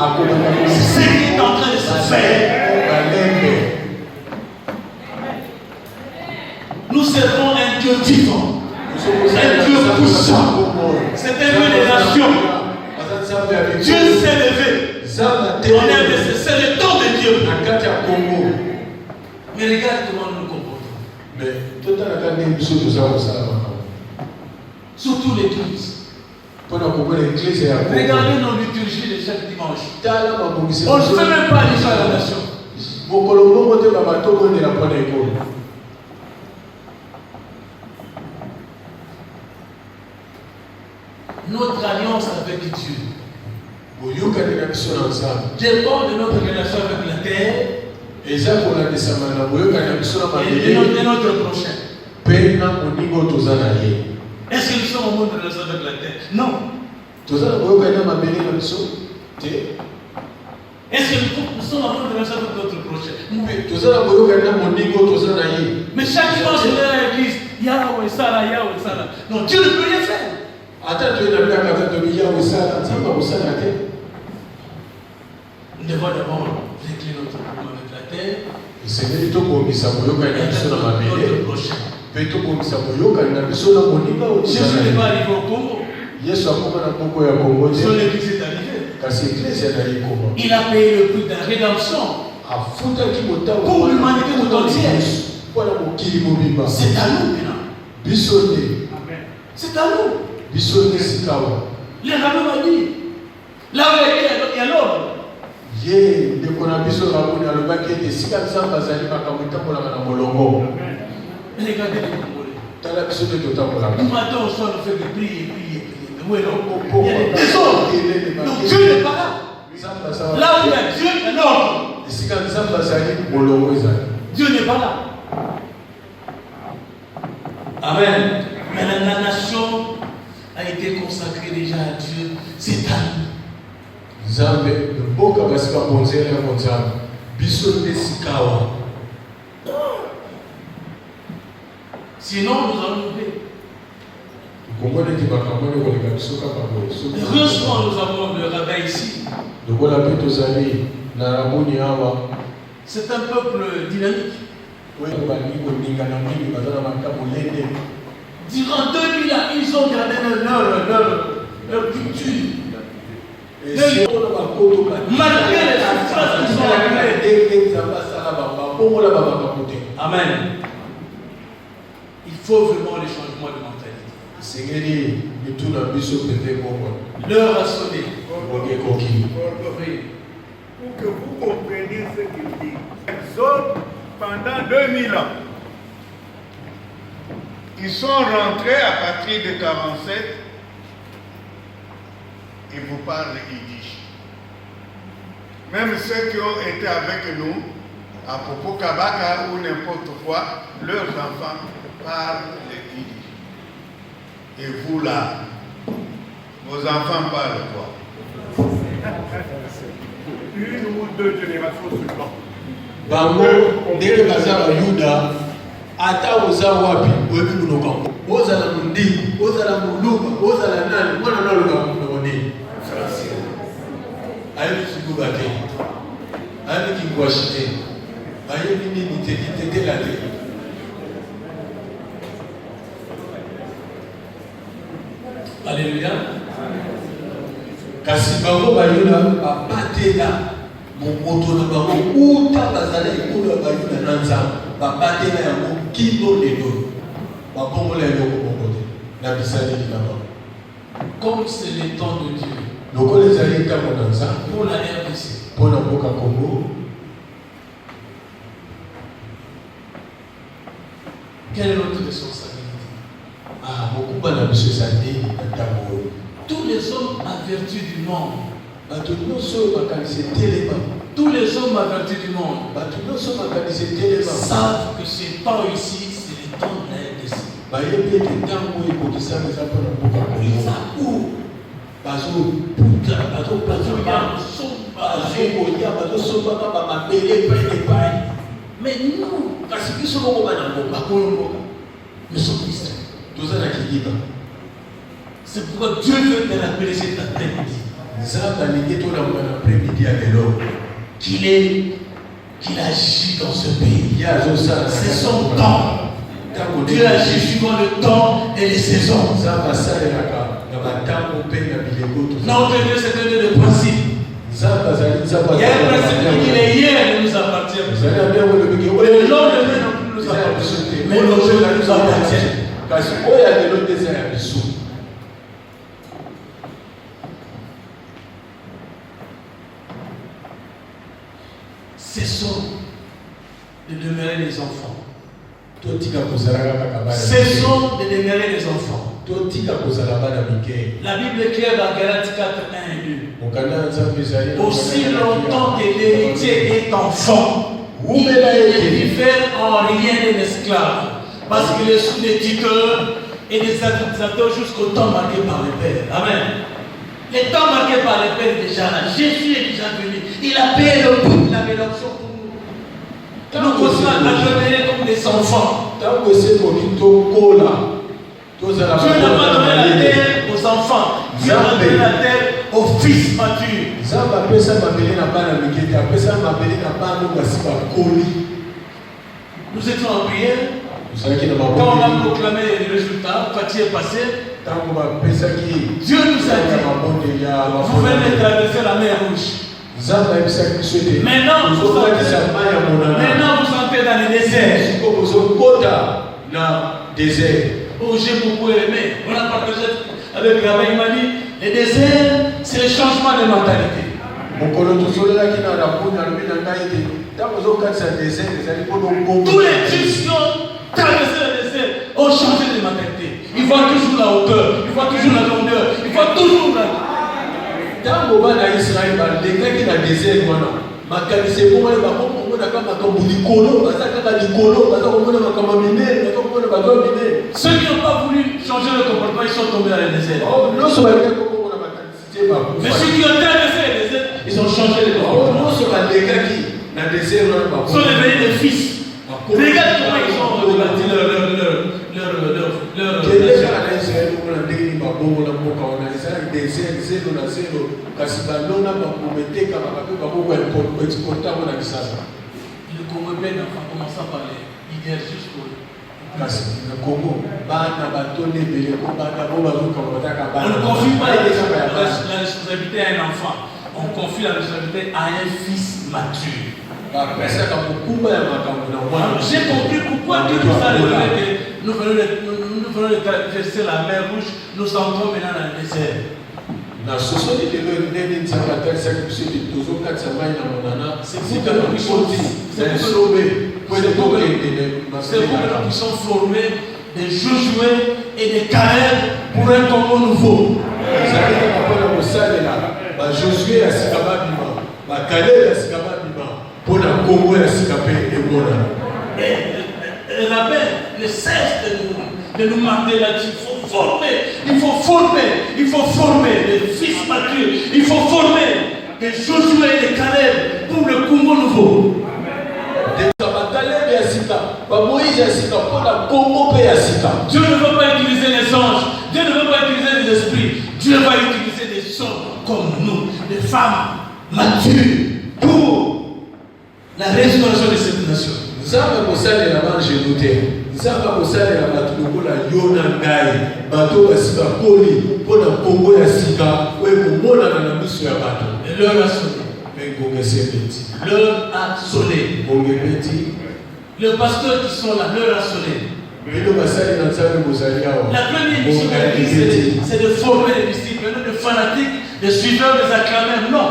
à peu. C'est ce qui est en train de se faire. Nous serons un Dieu vivant, un Dieu puissant. C'est un Dieu des nations. Dieu s'est levé. C'est le temps de Dieu. Mais regarde comment nous nous comportons. Surtout l'Église. Regardez nos liturgies de chaque dimanche. On ne fait même pas allusion à la nation. Notre alliance avec Dieu dépend de notre relation avec la terre et de notre prochain. Est-ce que nous sommes en mode de relation avec la terre? Non. Est-ce que nous sommes en mode de relation avec notre prochain? Mais chaque dimanche, on est à l'église. Yahweh, Sarah, Yahweh, Sarah. Non, Dieu ne peut rien faire. Nous devons d'abord régler notre problème avec la terre. Et c'est notre prochain. Jésus n'est pas arrivé au Congo. Son église est arrivée. Il a payé le prix de la rédemption pour l'humanité tout entière. C'est à nous maintenant. C'est à nous. Les rabbins m'ont dit, là où il y a l'ordre. Mais regardez les Congolais. Du matin au soir, on fait que prier. Il y a des désordres. Donc Dieu n'est pas là. Là où il y a Dieu, il y a l'ordre. Dieu n'est pas là. Amen. Mais la nation a été consacrée déjà à Dieu. C'est à nous. Sinon, nous allons oublier. Heureusement, nous avons le rabbin ici. C'est un peuple dynamique. Durant 2000 ans, ils ont gardé leur culture. Malgré les souffrances qu'ils ont accumulées. Amen. Il faut vraiment les changements de mentalité. L'heure a sonné. Pour que vous compreniez ce qu'il dit. Exode, pendant 2000 ans, ils sont rentrés à partir de 47. Ils vous parlent yiddish. Même ceux qui ont été avec nous, à Popo Kabaka ou n'importe quoi, leurs enfants parlent le yiddish. Et vous là, vos enfants parlent quoi? Une ou deux générations seulement. Bango, ndenge bazala Yuda, ata oza wapi, webi munoko. Oza la mundi, oza la muluba, oza la nani, mwana noluka munoni. Ayo sikubate. Ayo kingwashite. Ayo nini nitete la de. Alléluia. Kasi bango bayuda babatela moto na bango uta bazala ikolo bayuda nanza babatela yango kilo lelo babongola yango bongote na bisali kibaba. Comme c'est le temps de Dieu. Donc les alliés nanza pour la RDC. Pour la Boka Congo. Quelle est notre responsabilité? Beaucoup de responsabilité. Tous les hommes à vertu du monde. Tous les hommes à vertu du monde savent que ce temps ici, c'est le temps de la RDC. Mais nous, nous sommes distraits. C'est pourquoi Dieu veut te rappeler cet après-midi qu'il agit dans ce pays. C'est son temps. Dieu agit suivant le temps et les saisons. Notre Dieu, c'est un Dieu de principe. Il y a un principe qui dit les hier ne nous appartient plus. Le long de nous nous appartient. Mais le jour nous appartient. Cessons de demeurer les enfants. Cessons de demeurer les enfants. La Bible est claire dans Galates 4, 1 et 2. Aussi longtemps que l'héritier est enfant, il ne diffère en rien d'un esclave, parce qu'il est sous des tuteurs et des administrateurs jusqu'au temps marqué par le Père. Amen. Le temps marqué par le Père est déjà là. Jésus est déjà venu. Il a payé le prix de la rédemption pour nous. Nous continuons à demeurer comme des enfants. Dieu n'a pas donné la terre aux aux enfants. Dieu a donné la terre aux fils matures. Nous étions en prière. Quand on a proclamé les résultats, quand il est passé, Dieu nous a dit, vous venez traverser la mer rouge. Maintenant vous entrez dans le désert. Oh, j'ai beaucoup aimé. On a partagé avec Rabbi, il m'a dit, le désert, c'est le changement de mentalité. Tous les Juifs qui ont traversé le désert ont changé de mentalité. Ils voient toujours la hauteur, ils voient toujours la longueur, ils voient toujours la... Ceux qui n'ont pas voulu changer le comportement, ils sont tombés dans le désert. Mais ceux qui ont traversé le désert, ils ont changé le comportement. Ils sont devenus des fils. Regarde comment ils ont rebâti leur le Congo est bien enfant, commençant par les leaders jusqu'au... On ne confie pas la responsabilité à un enfant, on confie la responsabilité à un fils mature. J'ai compris pourquoi Dieu nous a révélé que nous venons de traverser la mer rouge, nous entrons maintenant dans le désert. C'est pour que nous puissions former des Josué et des Caleb pour un Congo nouveau. Et la paix ne cesse de nous marquer là-dessus. Il faut former des fils matures. Il faut former des Josué et des Caleb pour le Congo nouveau. Dieu ne veut pas utiliser les anges. Dieu ne veut pas utiliser les esprits. Dieu va utiliser des hommes comme nous, des femmes matures pour la restauration de cette nation. Et l'heure a sonné. L'heure a sonné. Le pasteur qui sont là, l'heure a sonné. La première mission de l'Église, c'est de former les disciples, non de fanatiques, de suiveurs, des acclameurs, non.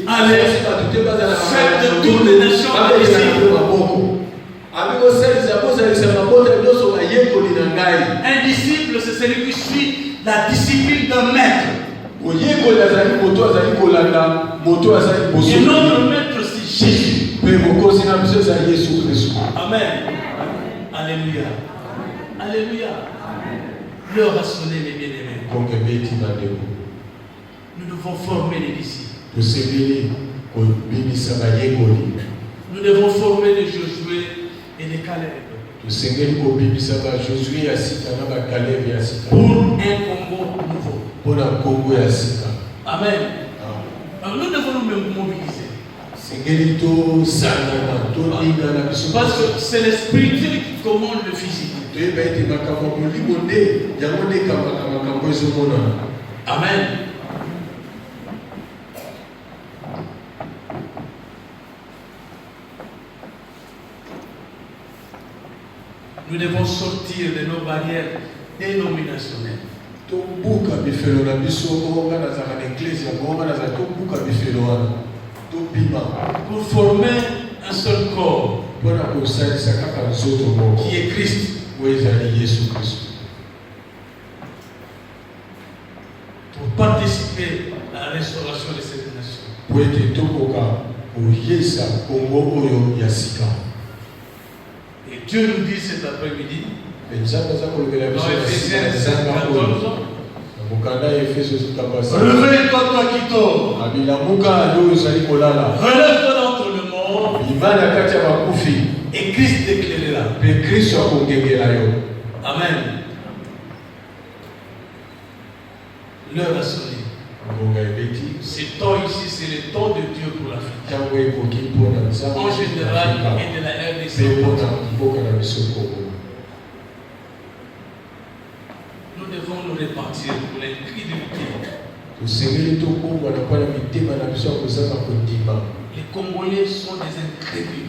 Allez, faites de toutes les nations des disciples. Un disciple, c'est celui qui suit la discipline d'un maître. Et notre maître, c'est Jésus. Amen. Alléluia. Alléluia. L'heure a sonné, les bien-aimés. Nous devons former les disciples. Nous devons former les Josué et les Caleb. Pour un Congo nouveau. Amen. Alors nous devons nous mobiliser. Parce que c'est l'esprit qui commande le physique. Amen. Nous devons sortir de nos barrières dénominationnelles. Pour former un seul corps qui est Christ. Pour participer à la restauration de cette nation. Et Dieu nous dit cet après-midi, dans Ephésiens 14, réveille-toi, toi qui dors. Relève-toi d'entre le mort Et Christ t'éclairera. Amen. L'heure a sonné. Ce temps ici, c'est le temps de Dieu pour l'Afrique. En général, et de la RDC. Nous devons nous répartir pour les cris de les Congolais sont des incrédules.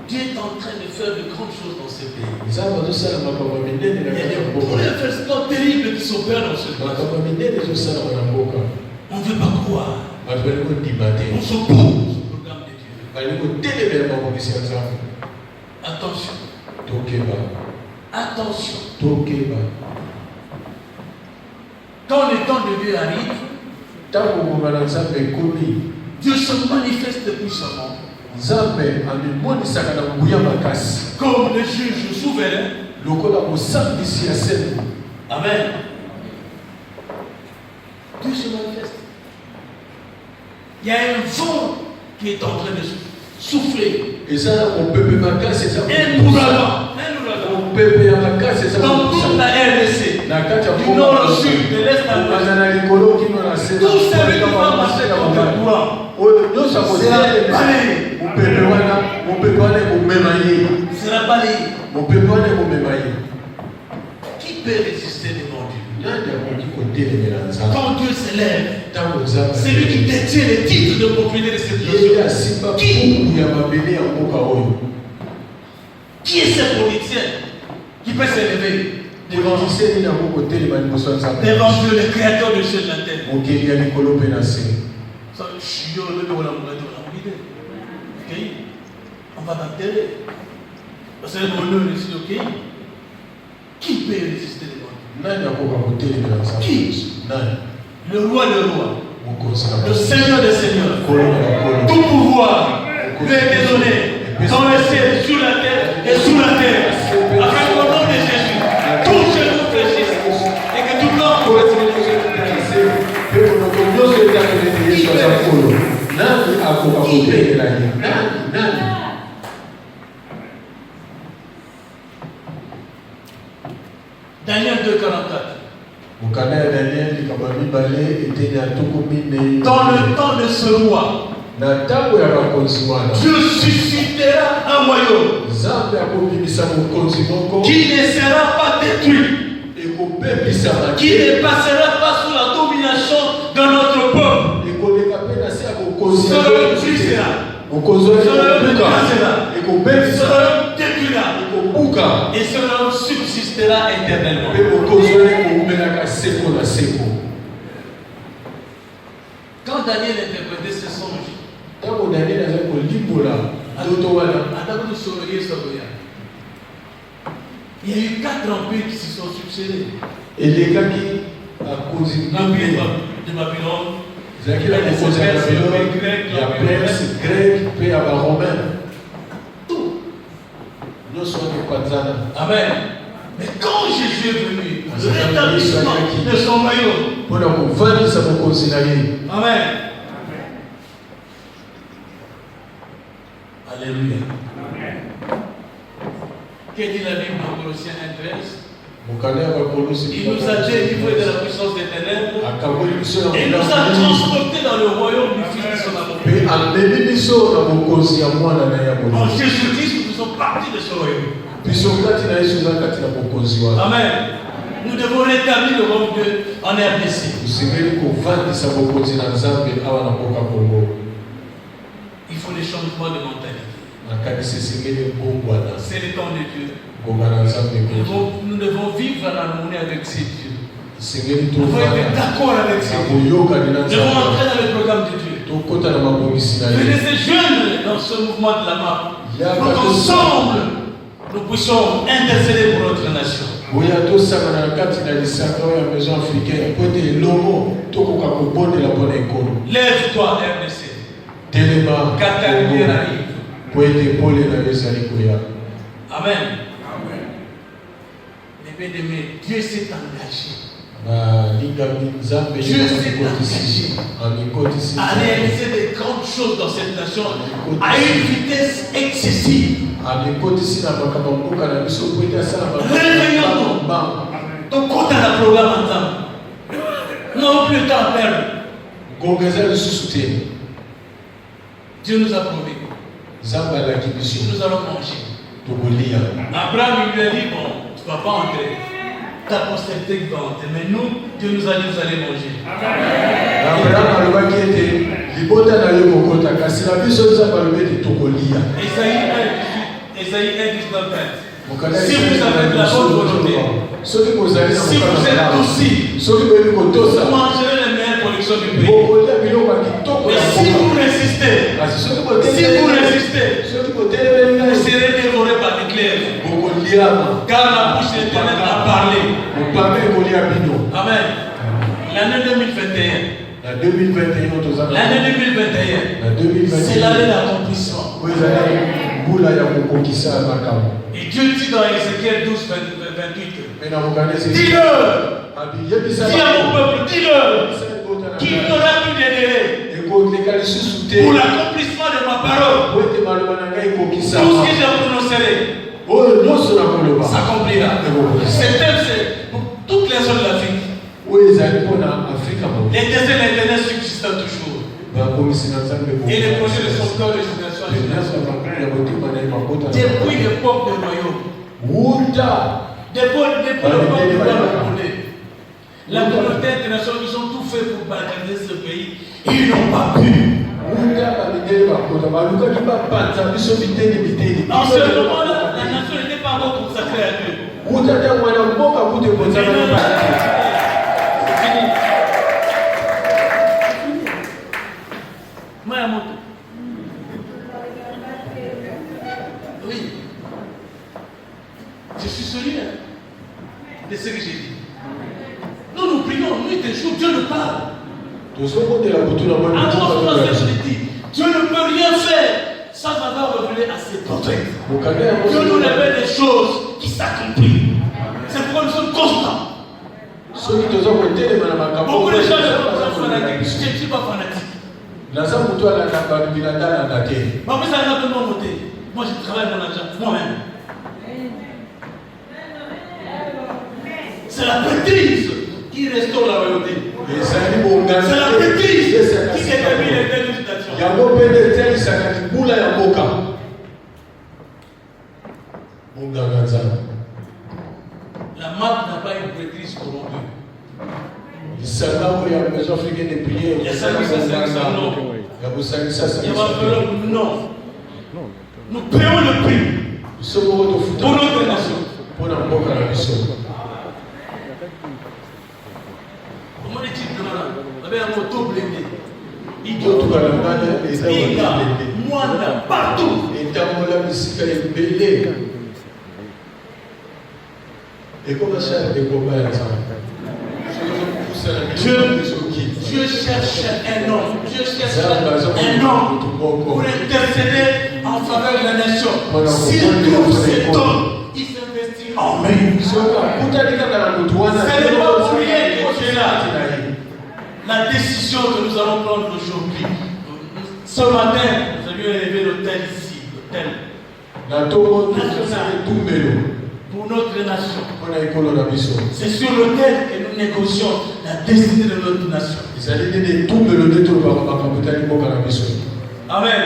Dieu est en train de faire de grandes choses dans ce pays. Il y a des bouleversements terribles qui s'opèrent dans ce pays. On ne veut pas croire. On s'oppose au programme de Dieu. Attention. Attention. Quand le temps de Dieu arrive, Dieu se manifeste puissamment. Comme le juge souverain. Amen. Dieu se manifeste. Il y a un vent qui est en train de souffler. Un ouragan. Dans toute la RDC, du nord au sud, de l'est à l'ouest, tout celui qui va marcher contre le courant sera balayé. Sera balayé. Qui peut résister devant Dieu? Quand Dieu s'élève, c'est lui qui détient les titres de propriété de cette nation. Qui est ce politicien qui peut s'élever devant Dieu, le créateur de ciel et la terre? On va t'enterrer. C'est un honneur ici, ok? Qui peut résister devant Dieu? Qui? Le roi des rois, le Seigneur des seigneurs, tout pouvoir lui est donné dans le ciel, sur la terre et sous la terre. Afin qu'au nom de Jésus, tout genou fléchisse et que tout l'homme Daniel 2,44. Dans le temps de ce roi, Dieu suscitera un royaume qui ne sera pas détruit, qui ne passera pas sous la domination de notre peuple. Ce royaume glissera, ce royaume détruira, et ce royaume subsistera éternellement. Quand Daniel interprétait ce songe, il y a eu 4 empires qui se sont succédés. L'empire de Babylone, tout. Amen. Mais quand Jésus est venu, le rétablissement de son royaume. Amen. Alléluia. Que dit la Bible dans Colossiens 1,13? Il nous a délivrés de la puissance des ténèbres et il nous a transportés dans le royaume du Fils de son amour. En Jésus-Christ, nous faisons partie de ce royaume. Amen. Nous devons rétablir le royaume de Dieu en RDC. Il faut des changements de mentalité. C'est le temps de Dieu. Nous devons vivre en harmonie avec ces dieux. Nous devons être d'accord avec ces dieux. Nous devons entrer dans le programme de Dieu. Venez se joindre dans ce mouvement de la map. Pour qu'ensemble, nous puissions intercéder pour notre nation. Lève-toi, RDC. Car ta lumière arrive. Amen. Mes bien-aimés, Dieu s'est engagé Dieu s'est engagé à réaliser des grandes choses dans cette nation à une vitesse excessive. Réveillons-nous. Donc, quand on a un programme ensemble, nous n'avons plus le temps à perdre. Dieu nous a promis. Nous allons manger. Abraham il lui a dit, bon, tu ne vas pas entrer. Ta postérité qui va entrer. Mais nous, Dieu nous a dit, vous allez manger. Ésaïe 1:19. Si vous avez de la bonne volonté, si vous êtes docile, vous mangerez les meilleures productions du pays. Mais si vous résistez, vous serez dévoré par l'éclair. Car la bouche de l'Éternel a parlé. Amen. L'année 2021. L'année 2021. C'est l'année d'accomplissement. Et Dieu dit dans Ézéchiel 12, 28. Dis-le. Dis à mon peuple, dis-le. Qu'il n'y aura plus de délai pour l'accomplissement de ma parole. Tout ce que je prononcerai s'accomplira. C'est pour toutes les zones de l'Afrique. Les déserts de l'Éternel subsistent toujours. Et les projets de son cœur de génération en génération. Depuis l'époque des royaumes. Depuis l'époque du roi Napoléon. La communauté internationale, ils ont tout fait pour balkaniser ce pays. Ils n'ont pas pu. En ce moment-là, la nation n'était pas encore consacrée à Dieu. Oui. Je suis sérieux de ce que j'ai dit. Nous prions, nous étions, Dieu nous parle. Dieu ne peut rien faire sans avoir révélé à ses portraits. Dieu nous révèle des choses qui s'accomplissent. C'est pourquoi nous sommes constants. Beaucoup de gens sont fanatiques. Je ne suis pas fanatique. Moi, je travaille mon argent moi-même. C'est la bêtise qui restaure la royauté. C'est la bêtise qui détermine les législations. La marque n'a pas une bêtise corrompue. Il y a ça qui non. Nous payons le prix pour notre nation. Comment est-il que avec un moto blindé, moi partout. Et comment ça Dieu cherche un homme. Dieu cherche un homme pour intercéder en faveur de la nation. S'il trouve cet homme, il s'investit en lui. Ce n'est pas pour rien que c'est là. La décision que nous allons prendre aujourd'hui. Ce matin, nous avions élevé l'hôtel ici, l'hôtel national. Pour notre nation. C'est sur lequel que nous négocions la destinée de notre nation. Amen.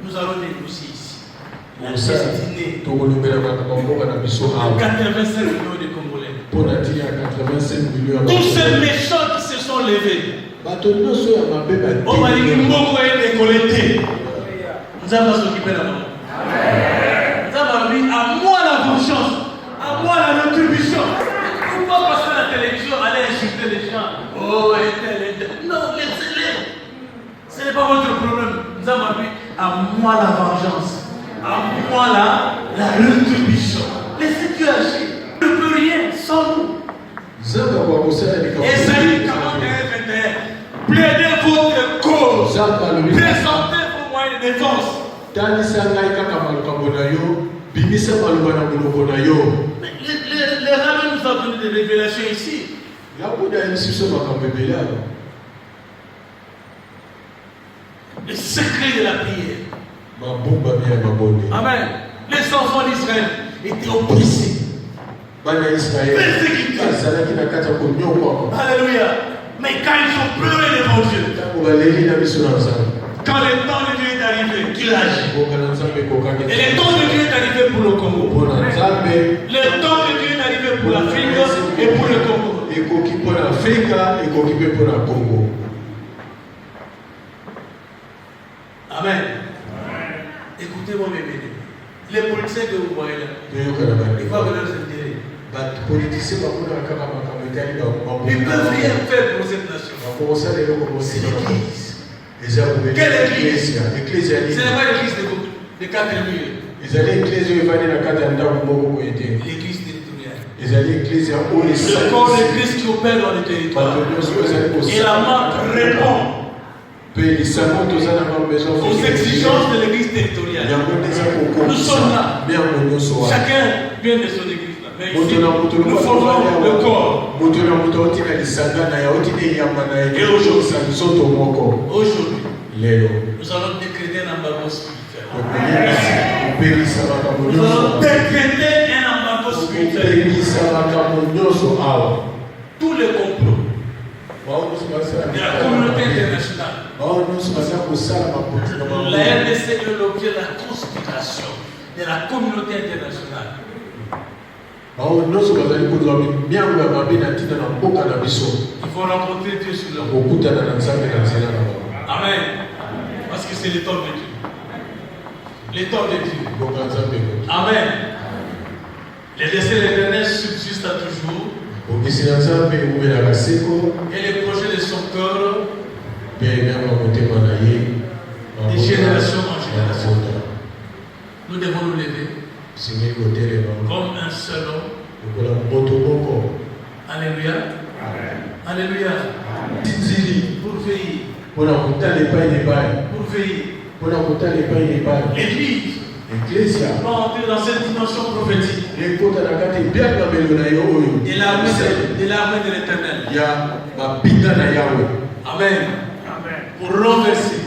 Nous allons négocier ici la destinée de 85 millions de Congolais. Tous ces méchants qui se sont levés. On m'a dit que nous avons décollecté. Nous allons s'occuper d'abord. À moi la vengeance, à moi la rétribution. Pourquoi passer à la télévision, aller insulter les gens? Oh, elle. Non, laissez-les. Ce n'est pas votre problème. Nous avons appris à moi la vengeance, à moi la rétribution. Laissez Dieu agir. Il ne peut rien sans nous. Esaïe 41, 21. Plaidez votre cause. Présentez vos moyens de défense. Mais les rabbins nous ont donné des révélations ici. Le secret de la prière. Amen. Les enfants d'Israël étaient oppressés. Persécutés. Alléluia. Mais quand ils ont pleuré devant Dieu, quand le temps de Dieu est arrivé, Dieu agit. Et le temps de Dieu est arrivé pour le Congo. Le temps de Dieu est arrivé pour l'Afrique et pour le Congo. Amen. Écoutez-moi mes bénis. Les politiciens que vous voyez là, ils vont venir leurs intérêts. Ils ne peuvent rien faire pour cette nation. C'est l'église. Quelle église? Ce n'est pas l'église de 4 murs. L'église territoriale. Le corps de Christ qui opère dans le territoire. Et la marque répond aux exigences de l'église territoriale. Nous sommes là. Chacun vient de son église là. Mais ici, nous formons le corps. Et aujourd'hui, nous allons décréter un embargo spirituel. Nous allons décréter un embargo spirituel. Tous les complots de la communauté internationale. La RDC est l'objet de la conspiration de la communauté internationale. Il faut rencontrer Dieu sur le monde. Amen. Parce que c'est le temps de Dieu. Le temps de Dieu. Amen. Les décès de l'Éternel subsistent à toujours. Et les projets de son cœur de génération en génération. Nous devons nous lever comme un seul homme. Alléluia. Alléluia. Pour veiller. Pour veiller. L'église va entrer dans cette dimension prophétique. Et l'armée de l'Éternel. Amen. Pour renverser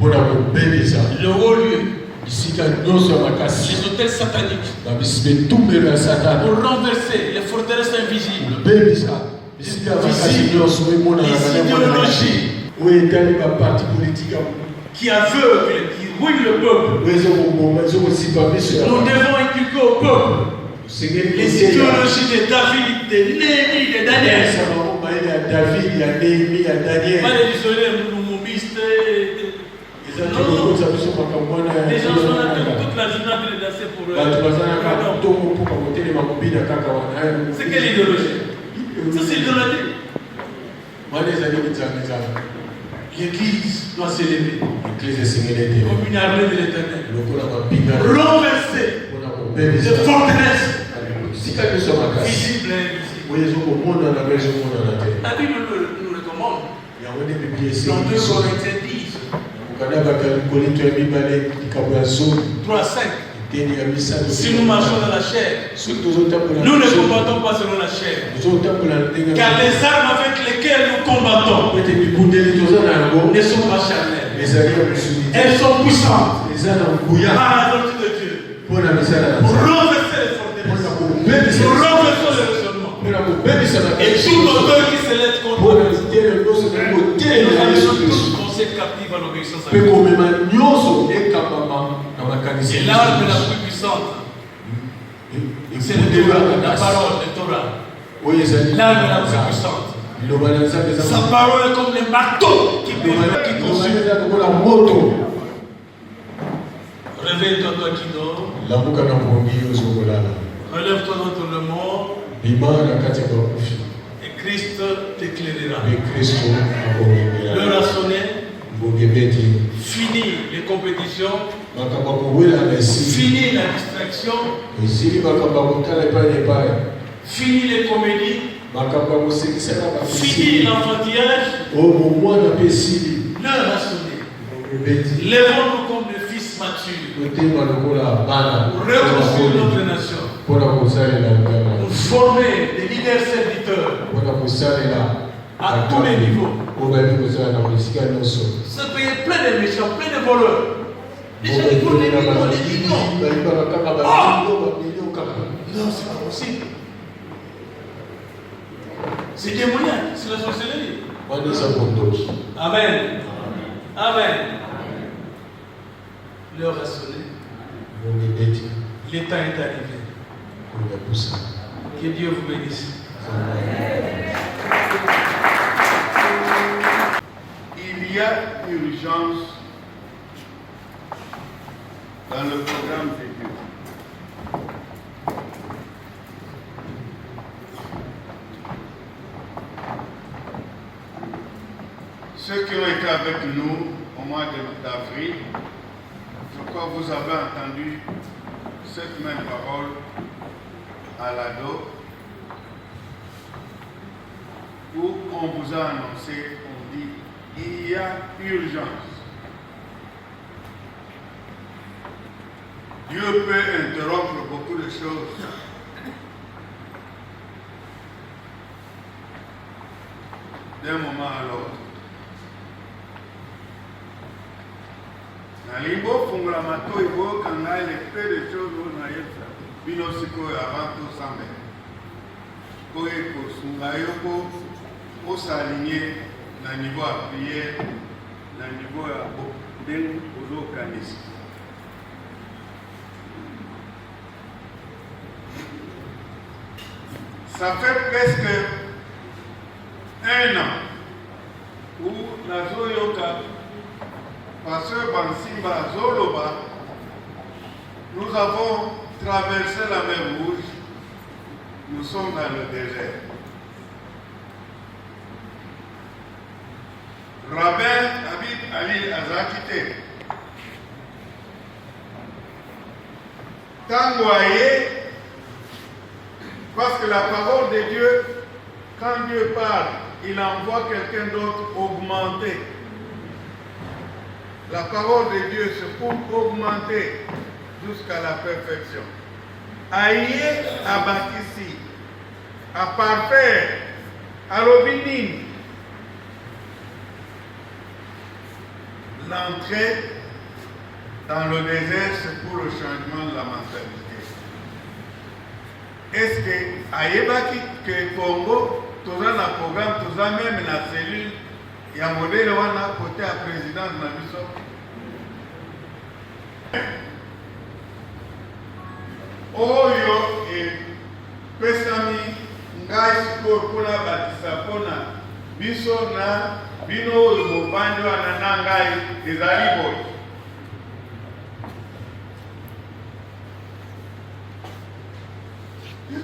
le haut lieu, les hôtels sataniques, pour renverser les forteresses invisibles, les idéologies qui aveuglent, qui ruinent le peuple. Nous devons inculquer au peuple les idéologies de David, de Néhémie, de Daniel. Pas les isolés, nous momistes. Les gens sont là toute la journée de danser pour eux. C'est quelle idéologie? Ça, c'est l'idéologie. L'église doit s'élever comme une armée de l'Éternel. Renverser les forteresses visibles et invisibles. La Bible nous recommande. Dans 2 Corinthiens 10. 3:5. Si nous marchons dans la chair, nous ne combattons pas selon la chair. Car les armes avec lesquelles nous combattons ne sont pas charnelles. Elles sont puissantes par la volonté de Dieu. Pour renverser les forteresses. Pour renverser le raisonnement. Et tout auteur qui se lève contre nous. Et nous allons tous penser captifs à l'obéissance à Dieu. Et l'arme la plus puissante, c'est le Torah, la parole de Torah. L'arme la plus puissante. Sa parole est comme les marteaux qui consument. Réveille-toi, toi qui dors. Relève-toi d'entre le mort. Et Christ t'éclairera. L'heure a sonné. Fini les compétitions. Fini la distraction. Fini les comédies. Fini l'enfantillage. L'heure a sonné. Lèvons-nous comme des fils matures. Reconstruire notre nation. Pour former des leaders fidèles serviteurs à à tous les niveaux. Se payer plein de méchants, plein de voleurs. Les gens ils font des millions, des millions. Non, c'est pas possible. C'est démoniaque, c'est la sorcellerie. Amen. Amen. L'heure a sonné. L'état est arrivé. Que Dieu vous bénisse. Il y a urgence dans le programme de Dieu. Ceux qui ont été avec nous au mois d'avril, je crois que vous avez entendu cette même parole à l'ado, où on vous a annoncé, on dit, il y a urgence. Dieu peut interrompre beaucoup de choses. D'un moment à l'autre. Nalimbo fungula matoi bo kanga le peu de choses na yesa bino siko avant tout sambe ko eko sunga yoko o s'aligner na niveau à prière na niveau à den ozo kanisi. Ça fait presque un an où Nazo Yoka, Pasteur Bansimba Zoloba, nous avons traversé la mer Rouge, nous sommes dans le désert. Rabbin Habib Ali Azakite, Tangoye, parce que la parole de Dieu, quand Dieu parle, il envoie quelqu'un d'autre augmenter. La parole de Dieu, c'est pour augmenter jusqu'à la perfection. Aïe à Bakissi, à parfaire, à l'obénine. L'entrée dans le désert, c'est pour le changement de la mentalité. Est-ce que Aïebaki que Congo, tout ça dans le programme, tout ça même dans la cellule, il y a un modèle où on a côté à la présidence de la mission. Oyo et Pesami ngai siko kuna batisa pona biso na bino mobandi wana na ngai ezali boy.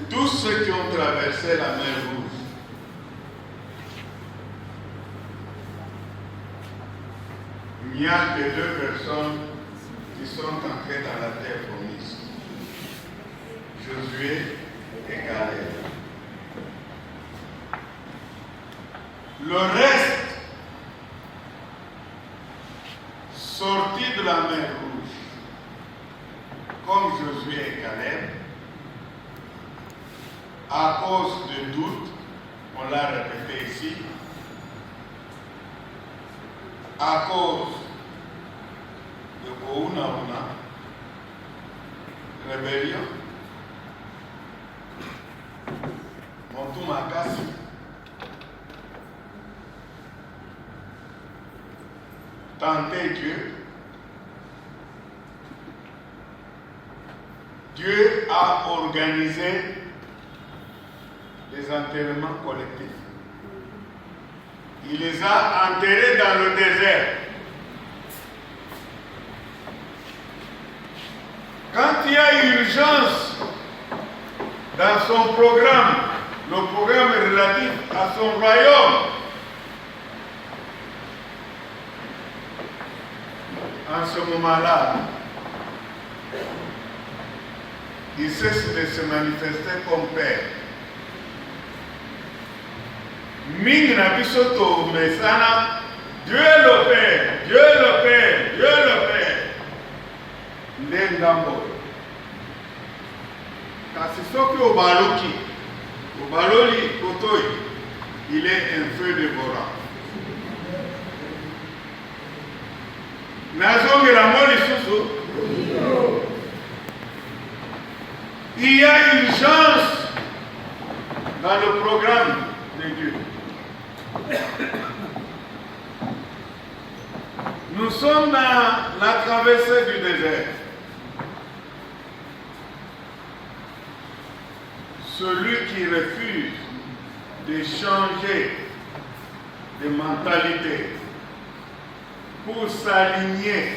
Tous ceux qui ont traversé la mer Rouge, il n'y a que 2 personnes qui sont entrées dans la terre promise. Josué et Caleb. Le reste, sorti de la mer Rouge, comme Josué et Caleb, à cause de doute, on l'a répété ici, à cause de Kouna, rébellion, Montou Makassi, tenter Dieu, Dieu a organisé des enterrements collectifs. Il les a enterrés dans le désert. Quand il y a urgence dans son programme, le programme relatif à son royaume, en ce moment-là, il cesse de se manifester comme Père. Ming na bisoto mesana, Dieu le Père, Dieu le Père, Dieu le Père. Ndengambo. Kasi soki obaluki, Obaloli Kotoy, il est un feu dévorant. Nazongela moli susu. Il y a urgence dans le programme de Dieu. Nous sommes dans la traversée du désert. Celui qui refuse de changer de mentalité pour s'aligner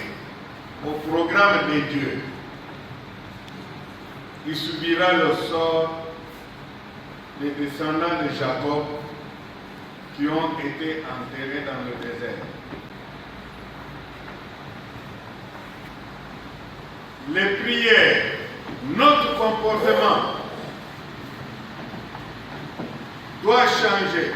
au programme de Dieu, il subira le sort des descendants de Jacob qui ont été enterrés dans le désert. Les prières, notre comportement doit changer.